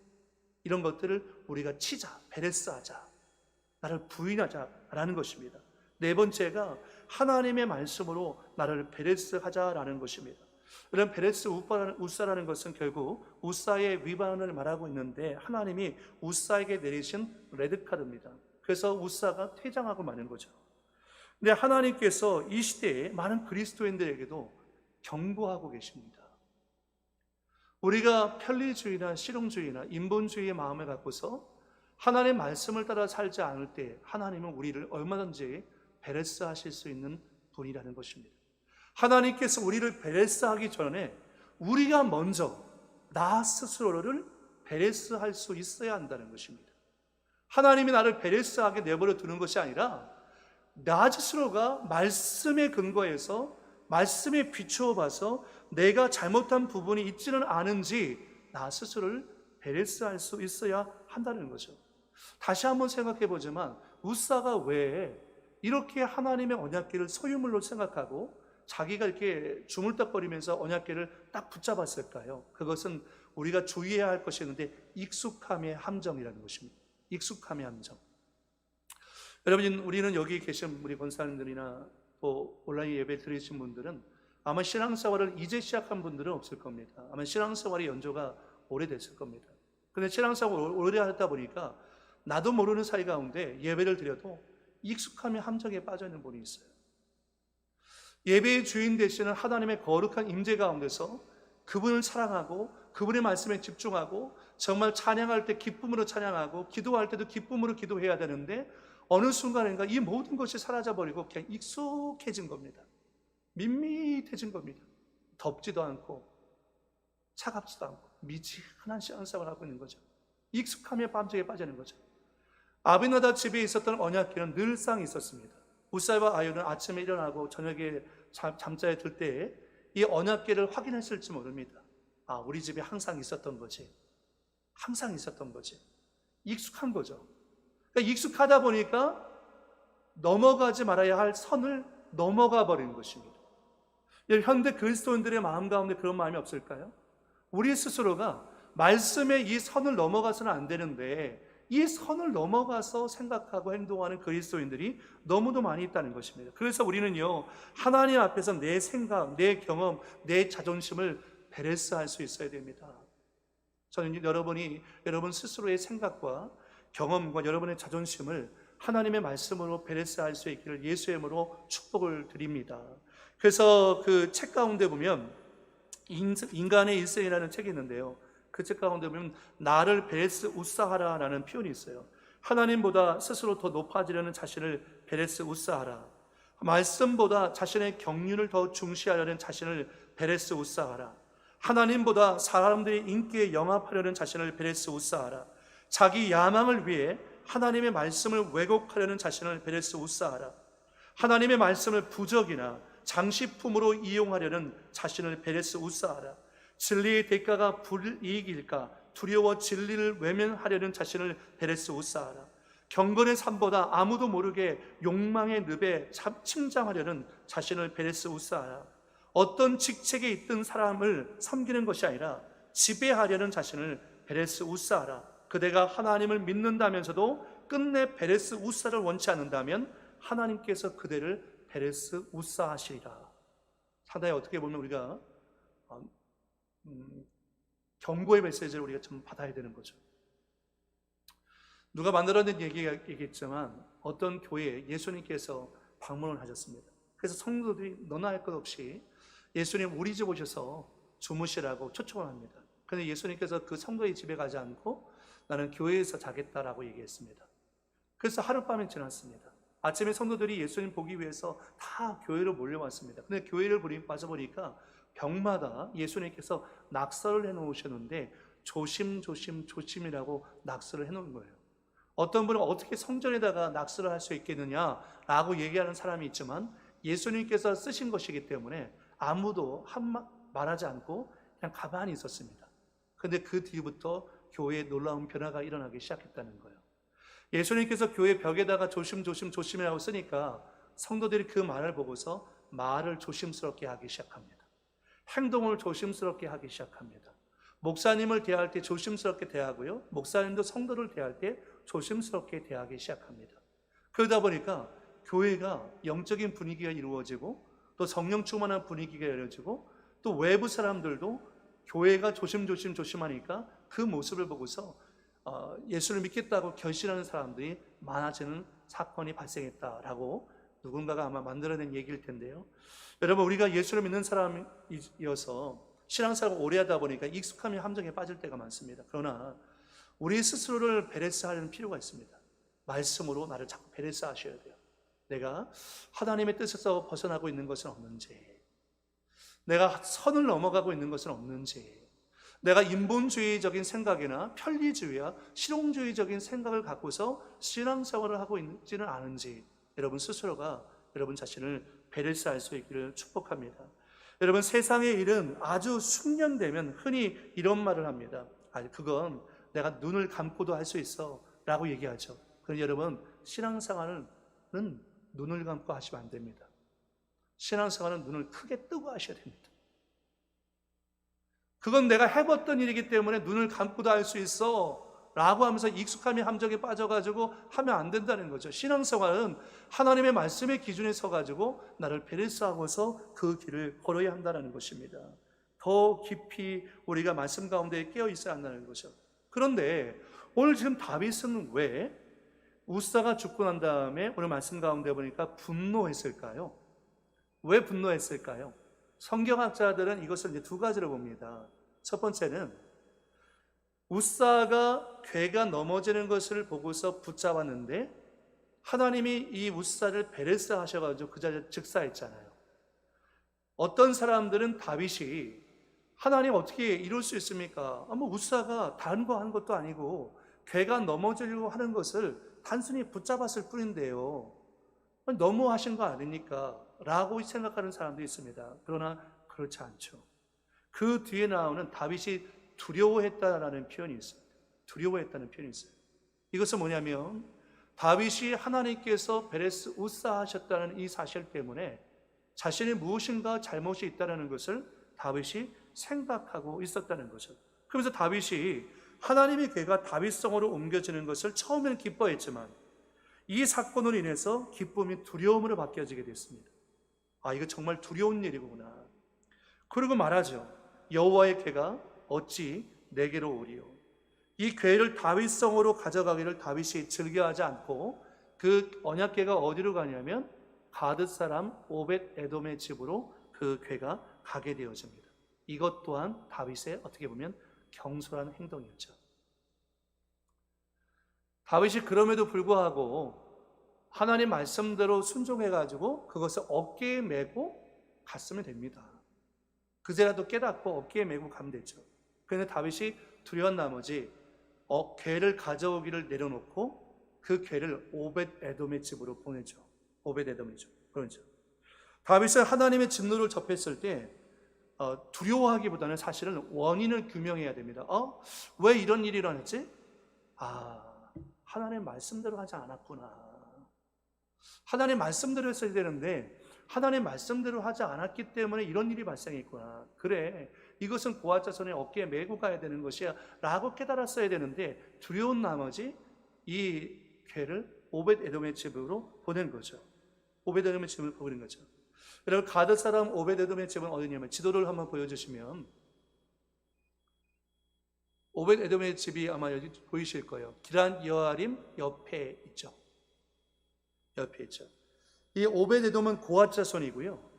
이런 것들을 우리가 치자, 베레스하자, 나를 부인하자라는 것입니다. 네 번째가 하나님의 말씀으로 나를 베레스하자라는 것입니다. 이런 베레스 우사라는 것은 결국 우사의 위반을 말하고 있는데 하나님이 우사에게 내리신 레드카드입니다. 그래서 우사가 퇴장하고 마는 거죠. 근데 하나님께서 이 시대에 많은 그리스도인들에게도 경고하고 계십니다. 우리가 편리주의나 실용주의나 인본주의의 마음을 갖고서 하나님의 말씀을 따라 살지 않을 때 하나님은 우리를 얼마든지 베레스 하실 수 있는 분이라는 것입니다. 하나님께서 우리를 베레스 하기 전에 우리가 먼저 나 스스로를 베레스 할 수 있어야 한다는 것입니다. 하나님이 나를 베레스 하게 내버려 두는 것이 아니라 나 스스로가 말씀에 근거해서 말씀에 비추어 봐서 내가 잘못한 부분이 있지는 않은지 나 스스로를 베레스 할 수 있어야 한다는 거죠. 다시 한번 생각해 보지만 우사가 왜 이렇게 하나님의 언약궤를 소유물로 생각하고 자기가 이렇게 주물떡거리면서 언약궤를 딱 붙잡았을까요? 그것은 우리가 주의해야 할 것이 있는데 익숙함의 함정이라는 것입니다. 익숙함의 함정. 여러분, 우리는 여기 계신 우리 권사님들이나 또 온라인 예배 드리신 분들은 아마 신앙생활을 이제 시작한 분들은 없을 겁니다. 아마 신앙생활의 연조가 오래됐을 겁니다. 그런데 신앙생활을 오래 하다 보니까 나도 모르는 사이 가운데 예배를 드려도 익숙함의 함정에 빠져 있는 분이 있어요. 예배의 주인 되시는 하나님의 거룩한 임재 가운데서 그분을 사랑하고 그분의 말씀에 집중하고 정말 찬양할 때 기쁨으로 찬양하고 기도할 때도 기쁨으로 기도해야 되는데 어느 순간인가 이 모든 것이 사라져버리고 그냥 익숙해진 겁니다. 밋밋해진 겁니다. 덥지도 않고 차갑지도 않고 미지근한 신앙생활을 하고 있는 거죠. 익숙함의 밤중에 빠지는 거죠. 아비나답 집에 있었던 언약궤는 늘상 있었습니다. 우사와 아유는 아침에 일어나고 저녁에 잠자리에 들 때에 이 언약궤를 확인했을지 모릅니다. 아, 우리 집에 항상 있었던 거지. 항상 있었던 거지. 익숙한 거죠. 그러니까 익숙하다 보니까 넘어가지 말아야 할 선을 넘어가 버린 것입니다. 현대 그리스도인들의 마음 가운데 그런 마음이 없을까요? 우리 스스로가 말씀의 이 선을 넘어가서는 안 되는데 이 선을 넘어가서 생각하고 행동하는 그리스도인들이 너무도 많이 있다는 것입니다. 그래서 우리는요, 하나님 앞에서 내 생각, 내 경험, 내 자존심을 베레스할 수 있어야 됩니다. 저는 여러분 스스로의 생각과 경험과 여러분의 자존심을 하나님의 말씀으로 베레스할 수 있기를 예수의 이름으로 축복을 드립니다. 그래서 그 책 가운데 보면 인간의 일생이라는 책이 있는데요, 그 책 가운데 보면 나를 베레스 우사하라라는 표현이 있어요. 하나님보다 스스로 더 높아지려는 자신을 베레스 우사하라. 말씀보다 자신의 경륜을 더 중시하려는 자신을 베레스 우사하라. 하나님보다 사람들의 인기에 영합하려는 자신을 베레스 우사하라. 자기 야망을 위해 하나님의 말씀을 왜곡하려는 자신을 베레스 우사하라. 하나님의 말씀을 부적이나 장식품으로 이용하려는 자신을 베레스 우사하라. 진리의 대가가 불이익일까 두려워 진리를 외면하려는 자신을 베레스 우사하라. 경건의 삶보다 아무도 모르게 욕망의 늪에 침잠하려는 자신을 베레스 우사하라. 어떤 직책에 있던 사람을 섬기는 것이 아니라 지배하려는 자신을 베레스 우사하라. 그대가 하나님을 믿는다면서도 끝내 베레스 우사를 원치 않는다면 하나님께서 그대를 베레스 우사하시리라. 상당히 어떻게 보면 우리가 경고의 메시지를 우리가 좀 받아야 되는 거죠. 누가 만들어낸 얘기겠지만 어떤 교회에 예수님께서 방문을 하셨습니다. 그래서 성도들이 너나 할 것 없이 예수님 우리 집 오셔서 주무시라고 초청을 합니다. 그런데 예수님께서 그 성도의 집에 가지 않고 나는 교회에서 자겠다라고 얘기했습니다. 그래서 하룻밤이 지났습니다. 아침에 성도들이 예수님 보기 위해서 다 교회로 몰려왔습니다. 근데 교회를 와서 보니까 벽마다 예수님께서 낙서를 해놓으셨는데 조심이라고 낙서를 해놓은 거예요. 어떤 분은 어떻게 성전에다가 낙서를 할 수 있겠느냐라고 얘기하는 사람이 있지만 예수님께서 쓰신 것이기 때문에 아무도 말하지 않고 그냥 가만히 있었습니다. 그런데 그 뒤부터 교회에 놀라운 변화가 일어나기 시작했다는 거예요. 예수님께서 교회 벽에다가 조심이라고 쓰니까 성도들이 그 말을 보고서 말을 조심스럽게 하기 시작합니다. 행동을 조심스럽게 하기 시작합니다. 목사님을 대할 때 조심스럽게 대하고요, 목사님도 성도를 대할 때 조심스럽게 대하기 시작합니다. 그러다 보니까 교회가 영적인 분위기가 이루어지고 또 성령 충만한 분위기가 이루어지고 또 외부 사람들도 교회가 조심하니까 그 모습을 보고서 예수를 믿겠다고 결심하는 사람들이 많아지는 사건이 발생했다라고 누군가가 아마 만들어낸 얘기일 텐데요. 여러분, 우리가 예수를 믿는 사람이어서 신앙생활을 오래 하다 보니까 익숙함이 함정에 빠질 때가 많습니다. 그러나 우리 스스로를 베레스하려는 필요가 있습니다. 말씀으로 나를 자꾸 베레스하셔야 돼요. 내가 하나님의 뜻에서 벗어나고 있는 것은 없는지, 내가 선을 넘어가고 있는 것은 없는지, 내가 인본주의적인 생각이나 편리주의와 실용주의적인 생각을 갖고서 신앙생활을 하고 있지는 않은지 여러분 스스로가 여러분 자신을 베레스할 수 있기를 축복합니다. 여러분, 세상의 일은 아주 숙련되면 흔히 이런 말을 합니다. 그건 내가 눈을 감고도 할 수 있어 라고 얘기하죠. 그런데 여러분, 신앙생활은 눈을 감고 하시면 안 됩니다. 신앙생활은 눈을 크게 뜨고 하셔야 됩니다. 그건 내가 해봤던 일이기 때문에 눈을 감고도 할 수 있어 라고 하면서 익숙함이 함정에 빠져가지고 하면 안 된다는 거죠. 신앙생활은 하나님의 말씀의 기준에 서가지고 나를 베레스하고서 그 길을 걸어야 한다는 것입니다. 더 깊이 우리가 말씀 가운데 깨어 있어야 한다는 거죠. 그런데 오늘 지금 다윗은 왜 우사가 죽고 난 다음에 오늘 말씀 가운데 보니까 분노했을까요? 왜 분노했을까요? 성경학자들은 이것을 이제 두 가지로 봅니다. 첫 번째는 우사가 괴가 넘어지는 것을 보고서 붙잡았는데 하나님이 이 우사를 베레스 하셔가지고 그 자리에 즉사했잖아요. 어떤 사람들은 다윗이 하나님 어떻게 이룰 수 있습니까? 우사가 다른 거 한 것도 아니고 괴가 넘어지려고 하는 것을 단순히 붙잡았을 뿐인데요. 너무하신 거 아닙니까? 라고 생각하는 사람도 있습니다. 그러나 그렇지 않죠. 그 뒤에 나오는 다윗이 두려워했다라는 표현이 있어요. 두려워했다는 표현이 있어요. 이것은 뭐냐면 다윗이 하나님께서 베레스 우사 하셨다는 이 사실 때문에 자신이 무엇인가 잘못이 있다는 것을 다윗이 생각하고 있었다는 거죠. 그러면서 다윗이 하나님의 괴가 다윗성으로 옮겨지는 것을 처음에는 기뻐했지만 이 사건으로 인해서 기쁨이 두려움으로 바뀌어지게 됐습니다. 이거 정말 두려운 일이구나. 그리고 말하죠. 여호와의 괴가 어찌 내게로 오리요. 이 괴를 다윗성으로 가져가기를 다윗이 즐겨하지 않고 그 언약궤가 어디로 가냐면 가드 사람 오벳 에돔의 집으로 그 괴가 가게 되어집니다. 이것 또한 다윗의 어떻게 보면 경솔한 행동이었죠. 다윗이 그럼에도 불구하고 하나님 말씀대로 순종해가지고 그것을 어깨에 메고 갔으면 됩니다. 그제라도 깨닫고 어깨에 메고 가면 되죠. 그런데 다윗이 두려운 나머지 괴를 가져오기를 내려놓고 그 괴를 오벳 에돔의 집으로 보내죠. 오벳 에돔의 집. 그렇죠. 다윗은 하나님의 진노를 접했을 때 두려워하기보다는 사실은 원인을 규명해야 됩니다. 왜 이런 일이 일어났지? 하나님 말씀대로 하지 않았구나. 하나님 말씀대로 했어야 되는데 하나님 말씀대로 하지 않았기 때문에 이런 일이 발생했구나. 그래, 이것은 고아 자손의 어깨에 메고 가야 되는 것이야 라고 깨달았어야 되는데 두려운 나머지 이 괴를 오벳 에돔의 집으로 보낸 거죠. 오벳 에돔의 집을 보낸 거죠. 여러분, 가드 사람 오벳 에돔의 집은 어디냐면 지도를 한번 보여주시면 오벳 에돔의 집이 아마 여기 보이실 거예요. 기란 여아림 옆에 있죠. 옆에 있죠. 이 오벳 에돔은 고핫 자손이고요.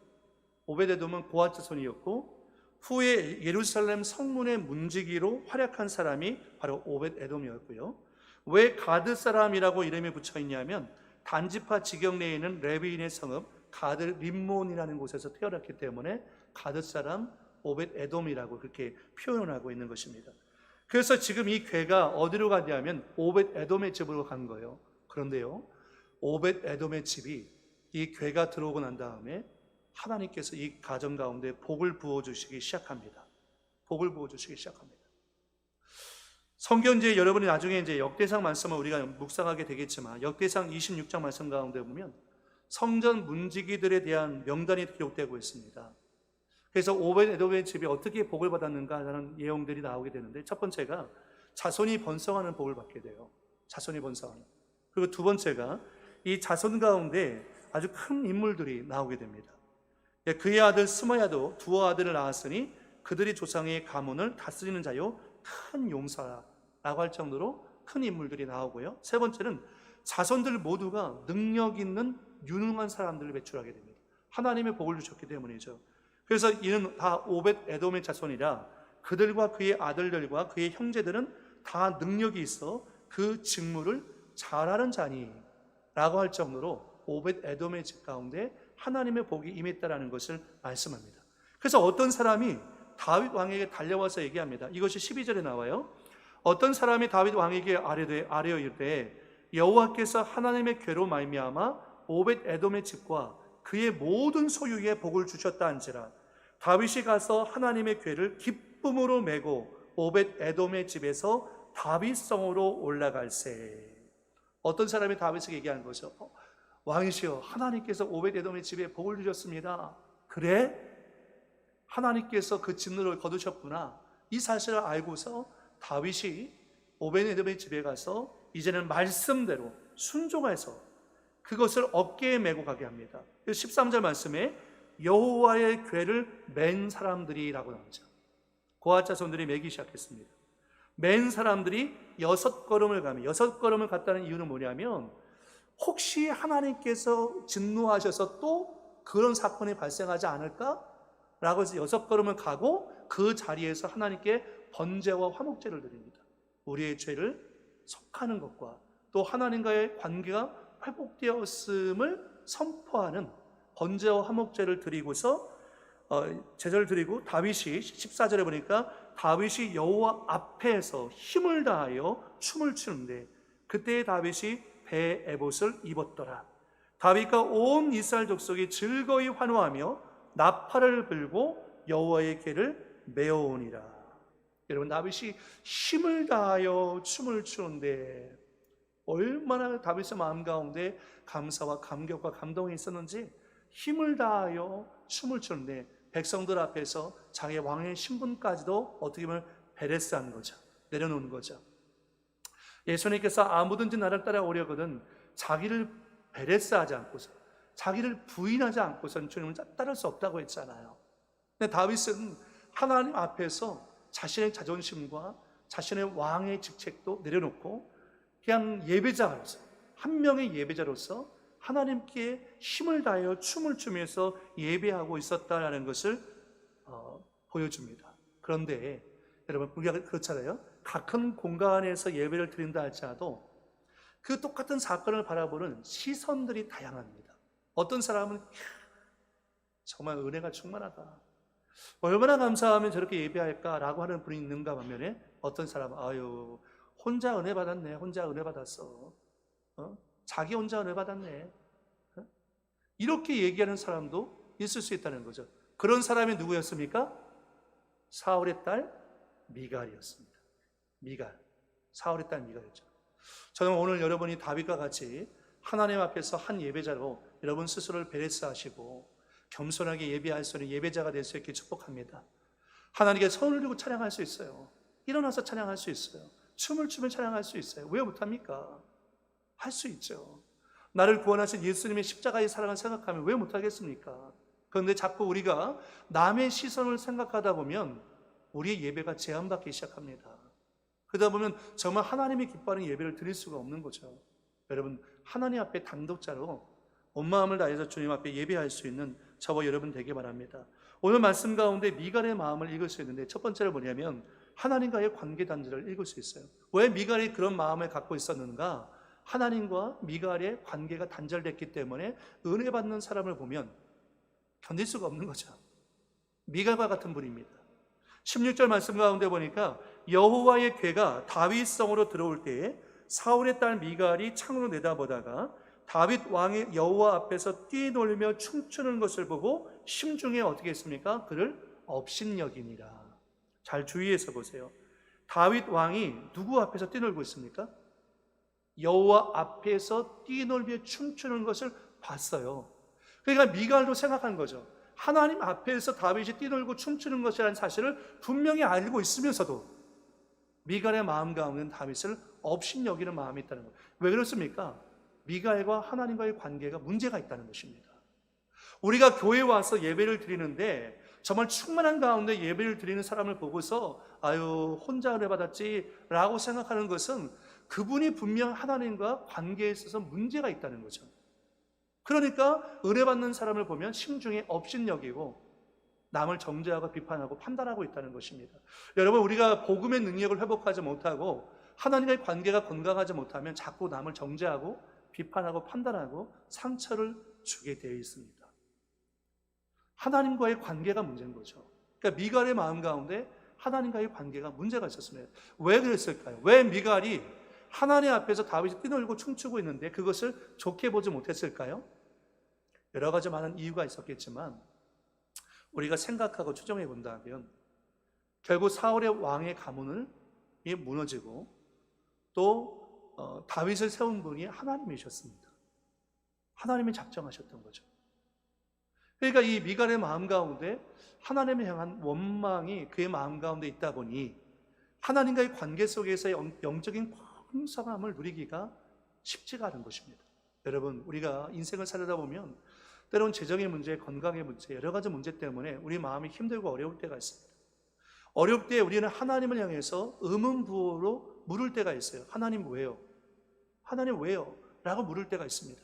오벳 에돔은 고핫 자손이었고 후에 예루살렘 성문의 문지기로 활약한 사람이 바로 오벳 에돔이었고요. 왜 가드 사람이라고 이름이 붙여 있냐면 단지파 지경 내에 있는 레위인의 성읍 가드 림몬이라는 곳에서 태어났기 때문에 가드 사람 오벳 에돔이라고 그렇게 표현하고 있는 것입니다. 그래서 지금 이 괴가 어디로 가냐면 오벳 에돔의 집으로 간 거예요. 그런데요, 오벳 에돔의 집이 이 괴가 들어오고 난 다음에 하나님께서 이 가정 가운데 복을 부어주시기 시작합니다. 복을 부어주시기 시작합니다. 성경 이제 여러분이 나중에 이제 역대상 말씀을 우리가 묵상하게 되겠지만 역대상 26장 말씀 가운데 보면 성전 문지기들에 대한 명단이 기록되고 있습니다. 그래서 오벳 에돔의 집이 어떻게 복을 받았는가 하는 내용들이 나오게 되는데 첫 번째가 자손이 번성하는 복을 받게 돼요. 자손이 번성하는. 그리고 두 번째가 이 자손 가운데 아주 큰 인물들이 나오게 됩니다. 그의 아들 스마야도 두 아들을 낳았으니 그들이 조상의 가문을 다스리는 자요 큰 용사라고 할 정도로 큰 인물들이 나오고요. 세 번째는 자손들 모두가 능력 있는 유능한 사람들을 배출하게 됩니다. 하나님의 복을 주셨기 때문이죠. 그래서 이는 다 오벳 에돔의 자손이라 그들과 그의 아들들과 그의 형제들은 다 능력이 있어 그 직무를 잘하는 자니 라고 할 정도로 오벳 에돔의 집 가운데 하나님의 복이 임했다라는 것을 말씀합니다. 그래서 어떤 사람이 다윗 왕에게 달려와서 얘기합니다. 이것이 12절에 나와요. 어떤 사람이 다윗 왕에게 아뢰어 이르되 여호와께서 하나님의 괴로 말미암아 오벳 에돔의 집과 그의 모든 소유에 복을 주셨다 한지라 다윗이 가서 하나님의 괴를 기쁨으로 메고 오벳 에돔의 집에서 다윗 성으로 올라갈세. 어떤 사람이 다윗에게 얘기하는 거죠. 왕이시여, 하나님께서 오벳 에돔의 집에 복을 주셨습니다. 그래? 하나님께서 그 진노를 거두셨구나. 이 사실을 알고서 다윗이 오벳 에돔의 집에 가서 이제는 말씀대로 순종해서 그것을 어깨에 메고 가게 합니다. 13절 말씀에 여호와의 궤를 맨 사람들이라고 나오죠. 고핫 자손들이 매기 시작했습니다. 맨 사람들이 6걸음을 가면, 6걸음을 갔다는 이유는 뭐냐면 혹시 하나님께서 진노하셔서 또 그런 사건이 발생하지 않을까라고 해서 6걸음을 가고 그 자리에서 하나님께 번제와 화목제를 드립니다. 우리의 죄를 속하는 것과 또 하나님과의 관계가 회복되었음을 선포하는 번제와 화목제를 드리고서 제사를 드리고 다윗이 14절에 보니까 다윗이 여호와 앞에서 힘을 다하여 춤을 추는데 그때 다윗이 배 에봇을 입었더라. 다윗과 온 이스라엘 족속이 즐거이 환호하며 나팔을 불고 여호와의 궤를 메어오니라. 여러분, 다윗이 힘을 다하여 춤을 추는데 얼마나 다윗의 마음 가운데 감사와 감격과 감동이 있었는지 힘을 다하여 춤을 추는데 백성들 앞에서 자기 왕의 신분까지도 어떻게 보면 베레스한 거죠. 내려놓은 거죠. 예수님께서 아무든지 나를 따라오려거든 자기를 베레스하지 않고서 자기를 부인하지 않고서는 주님을 따를 수 없다고 했잖아요. 근데 다윗은 하나님 앞에서 자신의 자존심과 자신의 왕의 직책도 내려놓고 그냥 예배자로서, 한 명의 예배자로서 하나님께 힘을 다하여 춤을 추면서 예배하고 있었다는 것을 보여줍니다. 그런데 여러분, 우리가 그렇잖아요. 같은 공간에서 예배를 드린다 할지라도 그 똑같은 사건을 바라보는 시선들이 다양합니다. 어떤 사람은 정말 은혜가 충만하다, 얼마나 감사하면 저렇게 예배할까라고 하는 분이 있는가 반면에 어떤 사람은 아유, 혼자 은혜 받았네, 혼자 은혜 받았어, 자기 혼자 은혜 받았네, 이렇게 얘기하는 사람도 있을 수 있다는 거죠. 그런 사람이 누구였습니까? 사울의 딸 미갈이었습니다. 미갈, 사울의 딸 미갈이었죠. 저는 오늘 여러분이 다윗과 같이 하나님 앞에서 한 예배자로 여러분 스스로를 베레스하시고 겸손하게 예배할 수 있는 예배자가 될 수 있게 축복합니다. 하나님께 손을 들고 찬양할 수 있어요. 일어나서 찬양할 수 있어요. 춤을 추며 찬양할 수 있어요. 왜 못합니까? 할 수 있죠. 나를 구원하신 예수님의 십자가의 사랑을 생각하면 왜 못하겠습니까? 그런데 자꾸 우리가 남의 시선을 생각하다 보면 우리의 예배가 제한받기 시작합니다. 그러다 보면 정말 하나님이 기뻐하는 예배를 드릴 수가 없는 거죠. 여러분, 하나님 앞에 단독자로 온 마음을 다해서 주님 앞에 예배할 수 있는 저와 여러분 되기 바랍니다. 오늘 말씀 가운데 미갈의 마음을 읽을 수 있는데 첫 번째로 뭐냐면 하나님과의 관계 단절을 읽을 수 있어요. 왜 미갈이 그런 마음을 갖고 있었는가? 하나님과 미갈의 관계가 단절됐기 때문에 은혜 받는 사람을 보면 견딜 수가 없는 거죠. 미갈과 같은 분입니다. 16절 말씀 가운데 보니까 여호와의 궤가 다윗 성으로 들어올 때에 사울의 딸 미갈이 창으로 내다보다가 다윗 왕의 여호와 앞에서 뛰놀며 춤추는 것을 보고 심중에 어떻게 했습니까? 그를 업신여기니라. 잘 주의해서 보세요. 다윗 왕이 누구 앞에서 뛰놀고 있습니까? 여호와 앞에서 뛰놀며 춤추는 것을 봤어요. 그러니까 미갈도 생각한 거죠. 하나님 앞에서 다윗이 뛰놀고 춤추는 것이라는 사실을 분명히 알고 있으면서도 미갈의 마음 가운데는 다윗을 업신여기는 마음이 있다는 거예요. 왜 그렇습니까? 미갈과 하나님과의 관계가 문제가 있다는 것입니다. 우리가 교회에 와서 예배를 드리는데 정말 충만한 가운데 예배를 드리는 사람을 보고서 아유 혼자 은혜 받았지 라고 생각하는 것은 그분이 분명 하나님과 관계에 있어서 문제가 있다는 거죠. 그러니까 은혜 받는 사람을 보면 심중에 업신여기고 남을 정죄하고 비판하고 판단하고 있다는 것입니다. 여러분, 우리가 복음의 능력을 회복하지 못하고 하나님과의 관계가 건강하지 못하면 자꾸 남을 정죄하고 비판하고 판단하고 상처를 주게 되어 있습니다. 하나님과의 관계가 문제인 거죠. 그러니까 미갈의 마음 가운데 하나님과의 관계가 문제가 있었습니다. 왜 그랬을까요? 왜 미갈이 하나님 앞에서 다윗이 뛰놀고 춤추고 있는데 그것을 좋게 보지 못했을까요? 여러 가지 많은 이유가 있었겠지만 우리가 생각하고 추정해 본다면 결국 사울의 왕의 가문이 무너지고 또 다윗을 세운 분이 하나님이셨습니다. 하나님이 작정하셨던 거죠. 그러니까 이 미갈의 마음 가운데 하나님을 향한 원망이 그의 마음 가운데 있다 보니 하나님과의 관계 속에서의 영적인 풍성함을 누리기가 쉽지가 않은 것입니다. 여러분, 우리가 인생을 살다 보면 때로는 재정의 문제, 건강의 문제, 여러 가지 문제 때문에 우리 마음이 힘들고 어려울 때가 있습니다. 어려울 때 우리는 하나님을 향해서 의문부호로 물을 때가 있어요. 하나님 왜요? 하나님 왜요? 라고 물을 때가 있습니다.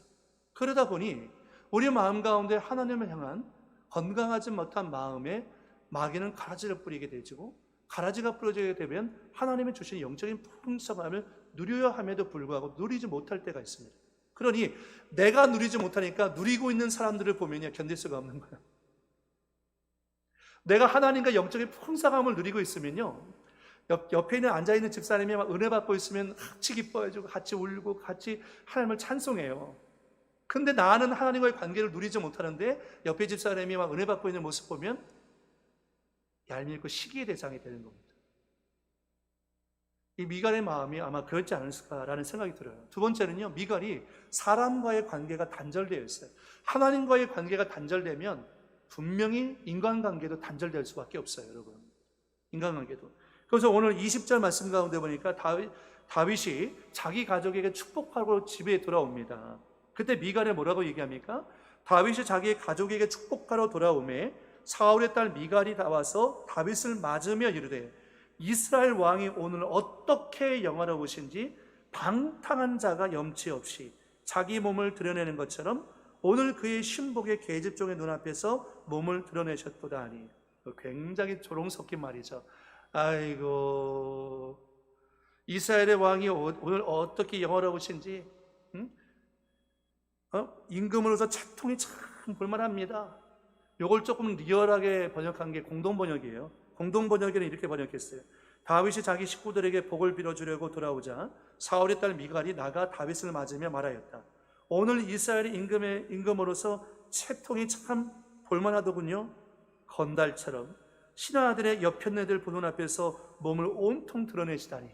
그러다 보니 우리 마음 가운데 하나님을 향한 건강하지 못한 마음에 마귀는 가라지를 뿌리게 되고 가라지가 뿌려지게 되면 하나님이 주신 영적인 풍성함을 누려야 함에도 불구하고 누리지 못할 때가 있습니다. 그러니 내가 누리지 못하니까 누리고 있는 사람들을 보면요 견딜 수가 없는 거예요. 내가 하나님과 영적인 풍성함을 누리고 있으면요 옆에 있는 앉아있는 집사님이 막 은혜 받고 있으면 같이 기뻐해주고 같이 울고 같이 하나님을 찬송해요. 근데 나는 하나님과의 관계를 누리지 못하는데 옆에 집사람이 막 은혜 받고 있는 모습 보면 얄밉고 시기의 대상이 되는 겁니다. 이 미갈의 마음이 아마 그렇지 않을까라는 생각이 들어요. 두 번째는요, 미갈이 사람과의 관계가 단절되어 있어요. 하나님과의 관계가 단절되면 분명히 인간관계도 단절될 수밖에 없어요, 여러분. 인간관계도. 그래서 오늘 20절 말씀 가운데 보니까 다윗이 자기 가족에게 축복하고 집에 돌아옵니다. 그때 미갈에 뭐라고 얘기합니까? 다윗이 자기의 가족에게 축복하러 돌아오매 사울의 딸 미갈이 나와서 다윗을 맞으며 이르되 이스라엘 왕이 오늘 어떻게 영화로우신지 방탕한 자가 염치 없이 자기 몸을 드러내는 것처럼 오늘 그의 신복의 계집종의 눈앞에서 몸을 드러내셨도다 하니. 굉장히 조롱 섞인 말이죠. 아이고, 이스라엘의 왕이 오늘 어떻게 영화로우신지, 응? 임금으로서 채통이 참 볼만합니다. 이걸 조금 리얼하게 번역한 게 공동번역이에요. 공동번역에는 이렇게 번역했어요. 다윗이 자기 식구들에게 복을 빌어주려고 돌아오자 사울의 딸 미갈이 나가 다윗을 맞으며 말하였다. 오늘 이스라엘의 임금으로서 채통이 참 볼만하더군요. 건달처럼 신하들의 옆편네들 보는 앞에서 몸을 온통 드러내시다니.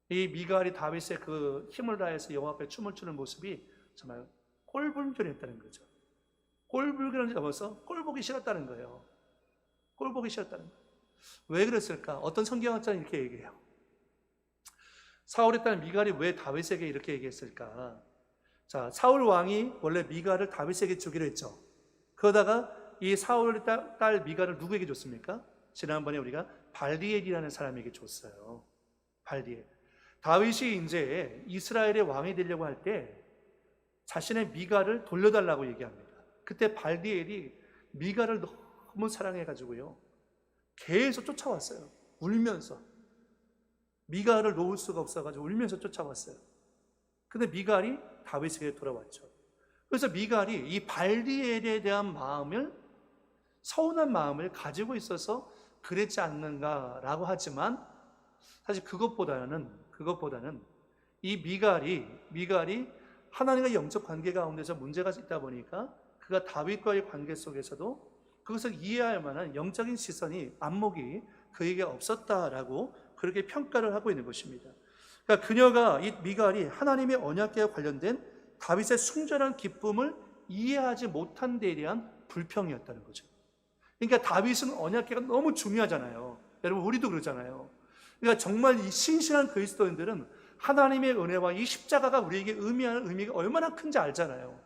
이 미갈이 다윗의 그 힘을 다해서 여호와 앞에 춤을 추는 모습이 정말 꼴불견이었다는 거죠. 꼴불견을 넘어서 꼴보기 싫었다는 거예요. 꼴보기 싫었다는 거예요. 왜 그랬을까? 어떤 성경학자는 이렇게 얘기해요. 사울의 딸 미갈이 왜 다윗에게 이렇게 얘기했을까? 자, 사울 왕이 원래 미갈을 다윗에게 주기로 했죠. 그러다가 이 사울의 딸 미갈을 누구에게 줬습니까? 지난번에 우리가 발디엘이라는 사람에게 줬어요. 발디엘. 다윗이 이제 이스라엘의 왕이 되려고 할 때 자신의 미갈을 돌려달라고 얘기합니다. 그때 발디엘이 미갈을 너무 사랑해가지고요 계속 쫓아왔어요. 울면서. 미갈을 놓을 수가 없어가지고 울면서 쫓아왔어요. 근데 미갈이 다윗에게 돌아왔죠. 그래서 미갈이 이 발디엘에 대한 마음을, 서운한 마음을 가지고 있어서 그랬지 않는가라고 하지만 사실 그것보다는 이 미갈이 하나님과 영적 관계 가운데서 문제가 있다 보니까 그가 다윗과의 관계 속에서도 그것을 이해할 만한 영적인 시선이, 안목이 그에게 없었다라고 그렇게 평가를 하고 있는 것입니다. 그러니까 그녀가, 이 미갈이 하나님의 언약궤와 관련된 다윗의 순전한 기쁨을 이해하지 못한 데에 대한 불평이었다는 거죠. 그러니까 다윗은 언약궤가 너무 중요하잖아요. 여러분, 우리도 그러잖아요. 그러니까 정말 이 신실한 그리스도인들은 하나님의 은혜와 이 십자가가 우리에게 의미하는 의미가 얼마나 큰지 알잖아요.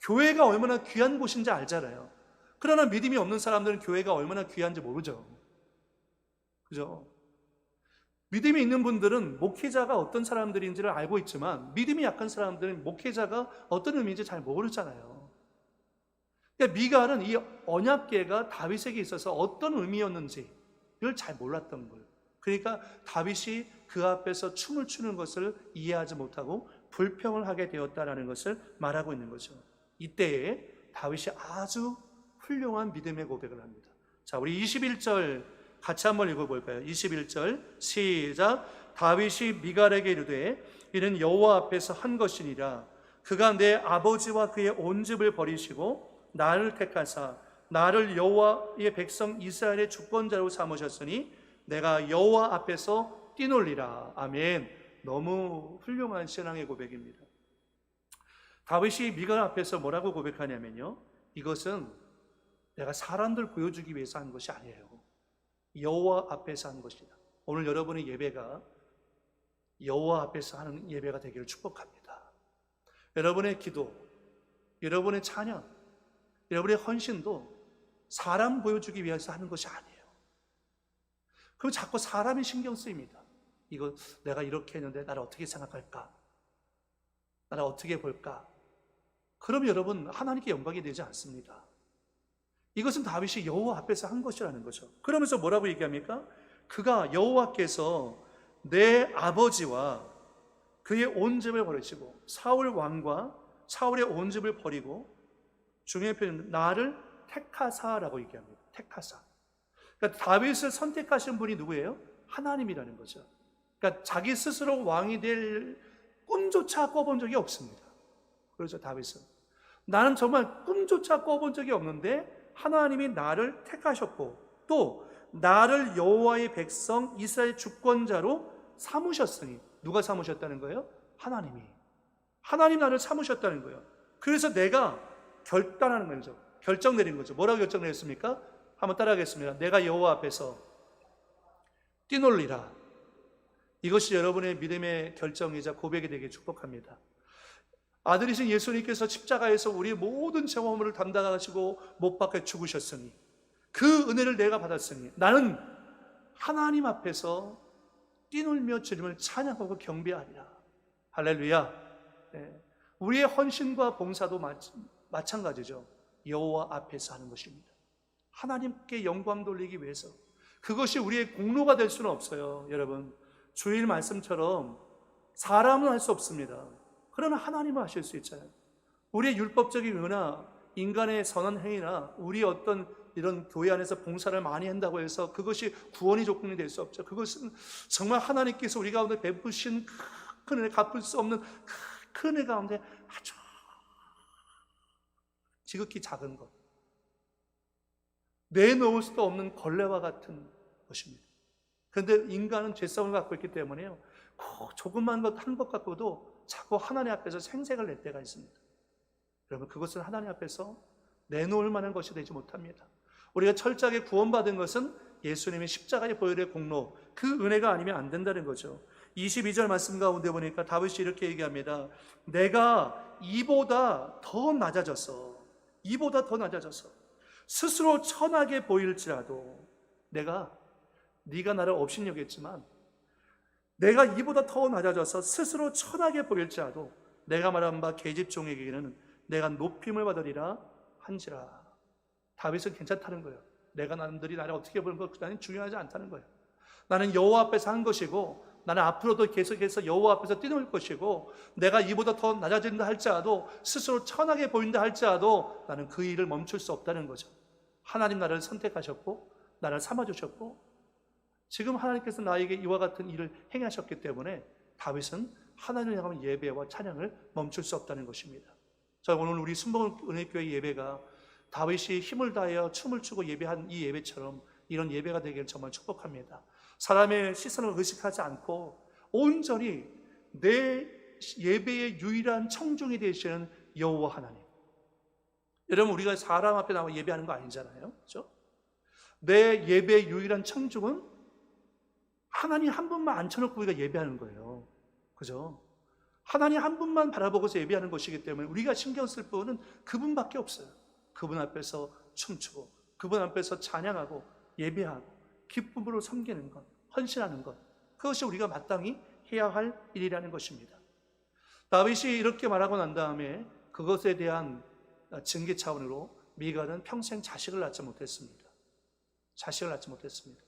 교회가 얼마나 귀한 곳인지 알잖아요. 그러나 믿음이 없는 사람들은 교회가 얼마나 귀한지 모르죠. 그죠? 믿음이 있는 분들은 목회자가 어떤 사람들인지를 알고 있지만 믿음이 약한 사람들은 목회자가 어떤 의미인지 잘 모르잖아요. 그러니까 미갈은 이 언약궤가 다윗에게 있어서 어떤 의미였는지를 잘 몰랐던 거예요. 그러니까 다윗이 그 앞에서 춤을 추는 것을 이해하지 못하고 불평을 하게 되었다는 것을 말하고 있는 거죠. 이때에 다윗이 아주 훌륭한 믿음의 고백을 합니다. 자, 우리 21절 같이 한번 읽어볼까요? 21절 시작. 다윗이 미갈에게 이르되 이는 여호와 앞에서 한 것이니라. 그가 내 아버지와 그의 온 집을 버리시고 나를 택하사 나를 여호와의 백성 이스라엘의 주권자로 삼으셨으니 내가 여호와 앞에서 뛰놀리라. 아멘. 너무 훌륭한 신앙의 고백입니다. 다윗이 미갈 앞에서 뭐라고 고백하냐면요, 이것은 내가 사람들 보여주기 위해서 한 것이 아니에요. 여호와 앞에서 한 것이다. 오늘 여러분의 예배가 여호와 앞에서 하는 예배가 되기를 축복합니다. 여러분의 기도, 여러분의 찬양, 여러분의 헌신도 사람 보여주기 위해서 하는 것이 아니에요. 그럼 자꾸 사람이 신경 쓰입니다. 이거 내가 이렇게 했는데 나를 어떻게 생각할까? 나를 어떻게 볼까? 그럼 여러분 하나님께 영광이 되지 않습니다. 이것은 다윗이 여호와 앞에서 한 것이라는 거죠. 그러면서 뭐라고 얘기합니까? 그가 여호와께서 내 아버지와 그의 온 집을 버리시고 사울 왕과 사울의 온 집을 버리고 중요한 표현은 나를 택하사라고 얘기합니다. 택하사. 그러니까 다윗을 선택하신 분이 누구예요? 하나님이라는 거죠. 그러니까 자기 스스로 왕이 될 꿈조차 꿔본 적이 없습니다. 그렇죠, 다윗은. 나는 정말 꿈조차 꿔본 적이 없는데 하나님이 나를 택하셨고 또 나를 여호와의 백성 이스라엘 주권자로 삼으셨으니, 누가 삼으셨다는 거예요? 하나님이. 하나님 나를 삼으셨다는 거예요. 그래서 내가 결단하는 거죠. 결정 내린 거죠. 뭐라고 결정 내렸습니까? 한번 따라하겠습니다. 내가 여호와 앞에서 뛰놀리라. 이것이 여러분의 믿음의 결정이자 고백이 되길 축복합니다. 아들이신 예수님께서 십자가에서 우리의 모든 죄와 허물을 담당하시고 못 박혀 죽으셨으니, 그 은혜를 내가 받았으니 나는 하나님 앞에서 뛰놀며 주님을 찬양하고 경배하리라. 할렐루야. 네. 우리의 헌신과 봉사도 마찬가지죠. 여호와 앞에서 하는 것입니다. 하나님께 영광 돌리기 위해서. 그것이 우리의 공로가 될 수는 없어요. 여러분, 주일 말씀처럼 사람은 할 수 없습니다. 그러나 하나님은 하실 수 있잖아요. 우리의 율법적인 의나 인간의 선한 행위나 우리 어떤 이런 교회 안에서 봉사를 많이 한다고 해서 그것이 구원의 조건이 될 수 없죠. 그것은 정말 하나님께서 우리 가운데 베푸신 큰 은혜, 갚을 수 없는 큰 은혜 가운데 아주 지극히 작은 것, 내놓을 수도 없는 걸레와 같은 것입니다. 그런데 인간은 죄성을 갖고 있기 때문에요, 조그만 것 한 것 갖고도 자꾸 하나님 앞에서 생색을 낼 때가 있습니다. 여러분, 그것은 하나님 앞에서 내놓을 만한 것이 되지 못합니다. 우리가 철저하게 구원받은 것은 예수님의 십자가의 보혈의 공로, 그 은혜가 아니면 안 된다는 거죠. 22절 말씀 가운데 보니까 다윗이 이렇게 얘기합니다. 내가 이보다 더 낮아져서 스스로 천하게 보일지라도 네가 나를 업신여겼지만 내가 이보다 더 낮아져서 스스로 천하게 보일지라도 내가 말한 바 계집종에게는 내가 높임을 받으리라 한지라. 다윗은 괜찮다는 거예요. 내가 남들이 나를 어떻게 보는 것 나는 중요하지 않다는 거예요. 나는 여호와 앞에서 한 것이고 나는 앞으로도 계속해서 여호와 앞에서 뛰놀 것이고 내가 이보다 더 낮아진다 할지라도 스스로 천하게 보인다 할지라도 나는 그 일을 멈출 수 없다는 거죠. 하나님 나를 선택하셨고 나를 삼아주셨고 지금 하나님께서 나에게 이와 같은 일을 행하셨기 때문에 다윗은 하나님을 향한 예배와 찬양을 멈출 수 없다는 것입니다. 자, 오늘 우리 순복음은혜교회 예배가 다윗이 힘을 다하여 춤을 추고 예배한 이 예배처럼 이런 예배가 되기를 정말 축복합니다. 사람의 시선을 의식하지 않고 온전히 내 예배의 유일한 청중이 되시는 여호와 하나님. 여러분, 우리가 사람 앞에 나와 예배하는 거 아니잖아요, 그렇죠? 내 예배의 유일한 청중은 하나님 한 분만 앉혀놓고 우리가 예배하는 거예요, 그죠? 하나님 한 분만 바라보고서 예배하는 것이기 때문에 우리가 신경 쓸 분은 그분밖에 없어요. 그분 앞에서 춤추고 그분 앞에서 찬양하고 예배하고 기쁨으로 섬기는 것, 헌신하는 것, 그것이 우리가 마땅히 해야 할 일이라는 것입니다. 다윗이 이렇게 말하고 난 다음에 그것에 대한 징계 차원으로 미갈은 평생 자식을 낳지 못했습니다. 자식을 낳지 못했습니다.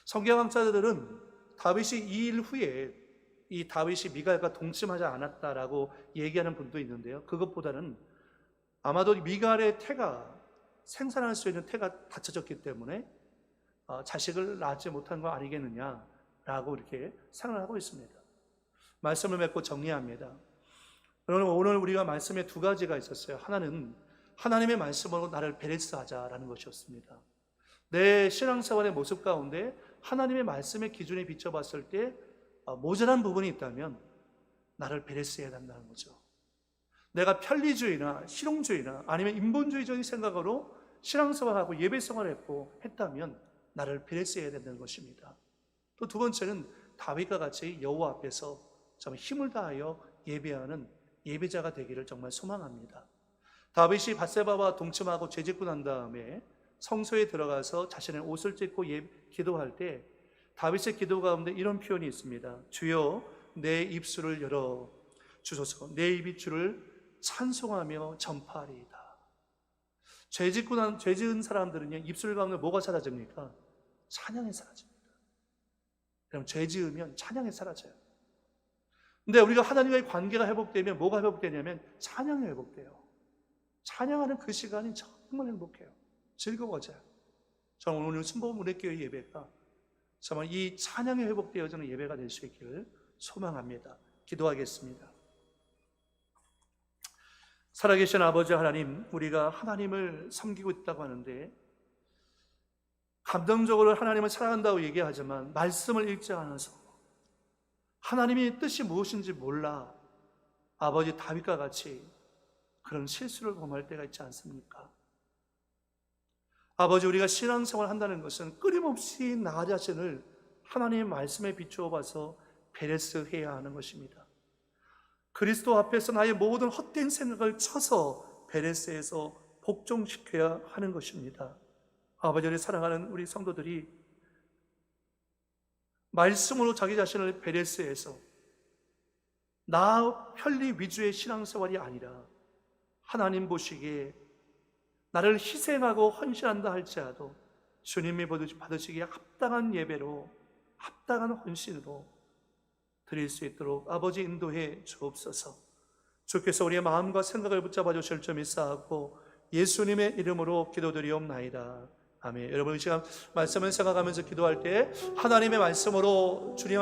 성경학자들은 다윗이 이 일 후에 이 다윗이 미갈과 동침하지 않았다라고 얘기하는 분도 있는데요. 그것보다는 아마도 미갈의 태가, 생산할 수 있는 태가 닫혀졌기 때문에 자식을 낳지 못한 거 아니겠느냐라고 이렇게 생각을 하고 있습니다. 말씀을 맺고 정리합니다. 여러분, 오늘 우리가 말씀에 두 가지가 있었어요. 하나는 하나님의 말씀으로 나를 베레스하자라는 것이었습니다. 내 신앙생활의 모습 가운데 하나님의 말씀의 기준에 비춰봤을 때 모자란 부분이 있다면 나를 베레스해야 된다는 거죠. 내가 편리주의나 실용주의나 아니면 인본주의적인 생각으로 신앙생활하고 예배생활을 했다면 나를 베레스해야 된다는 것입니다. 또 두 번째는 다윗과 같이 여호와 앞에서 정말 힘을 다하여 예배하는 예배자가 되기를 정말 소망합니다. 다윗이 밧세바와 동침하고 죄짓고 난 다음에 성소에 들어가서 자신의 옷을 찢고 기도할 때 다윗의 기도 가운데 이런 표현이 있습니다. 주여 내 입술을 열어 주소서. 내 입이 주를 찬송하며 전파하리이다. 죄 지은 사람들은요, 입술 가운데 뭐가 사라집니까? 찬양이 사라집니다. 여러분, 죄 지으면 찬양이 사라져요. 근데 우리가 하나님과의 관계가 회복되면 뭐가 회복되냐면 찬양이 회복돼요. 찬양하는 그 시간이 정말 행복해요. 즐거워져요. 저는 오늘 순복음 은혜교회 예배가 정말 이 찬양이 회복되어지는 예배가 될 수 있기를 소망합니다. 기도하겠습니다. 살아계신 아버지 하나님, 우리가 하나님을 섬기고 있다고 하는데 감정적으로 하나님을 사랑한다고 얘기하지만 말씀을 읽지 않아서 하나님의 뜻이 무엇인지 몰라 아버지 다윗과 같이 그런 실수를 범할 때가 있지 않습니까? 아버지, 우리가 신앙생활을 한다는 것은 끊임없이 나 자신을 하나님의 말씀에 비추어 봐서 베레스해야 하는 것입니다. 그리스도 앞에서 나의 모든 헛된 생각을 쳐서 베레스해서 복종시켜야 하는 것입니다. 아버지, 우리 사랑하는 우리 성도들이 말씀으로 자기 자신을 베레스해서 나 편리 위주의 신앙생활이 아니라 하나님 보시기에 나를 희생하고 헌신한다 할지라도 주님이 받으시기에 합당한 예배로 합당한 헌신으로 드릴 수 있도록 아버지 인도해 주옵소서. 주께서 우리의 마음과 생각을 붙잡아 주실 줄 믿사옵고 예수님의 이름으로 기도드리옵나이다. 아멘. 여러분, 이 시간 말씀을 생각하면서 기도할 때 하나님의 말씀으로 주님 앞에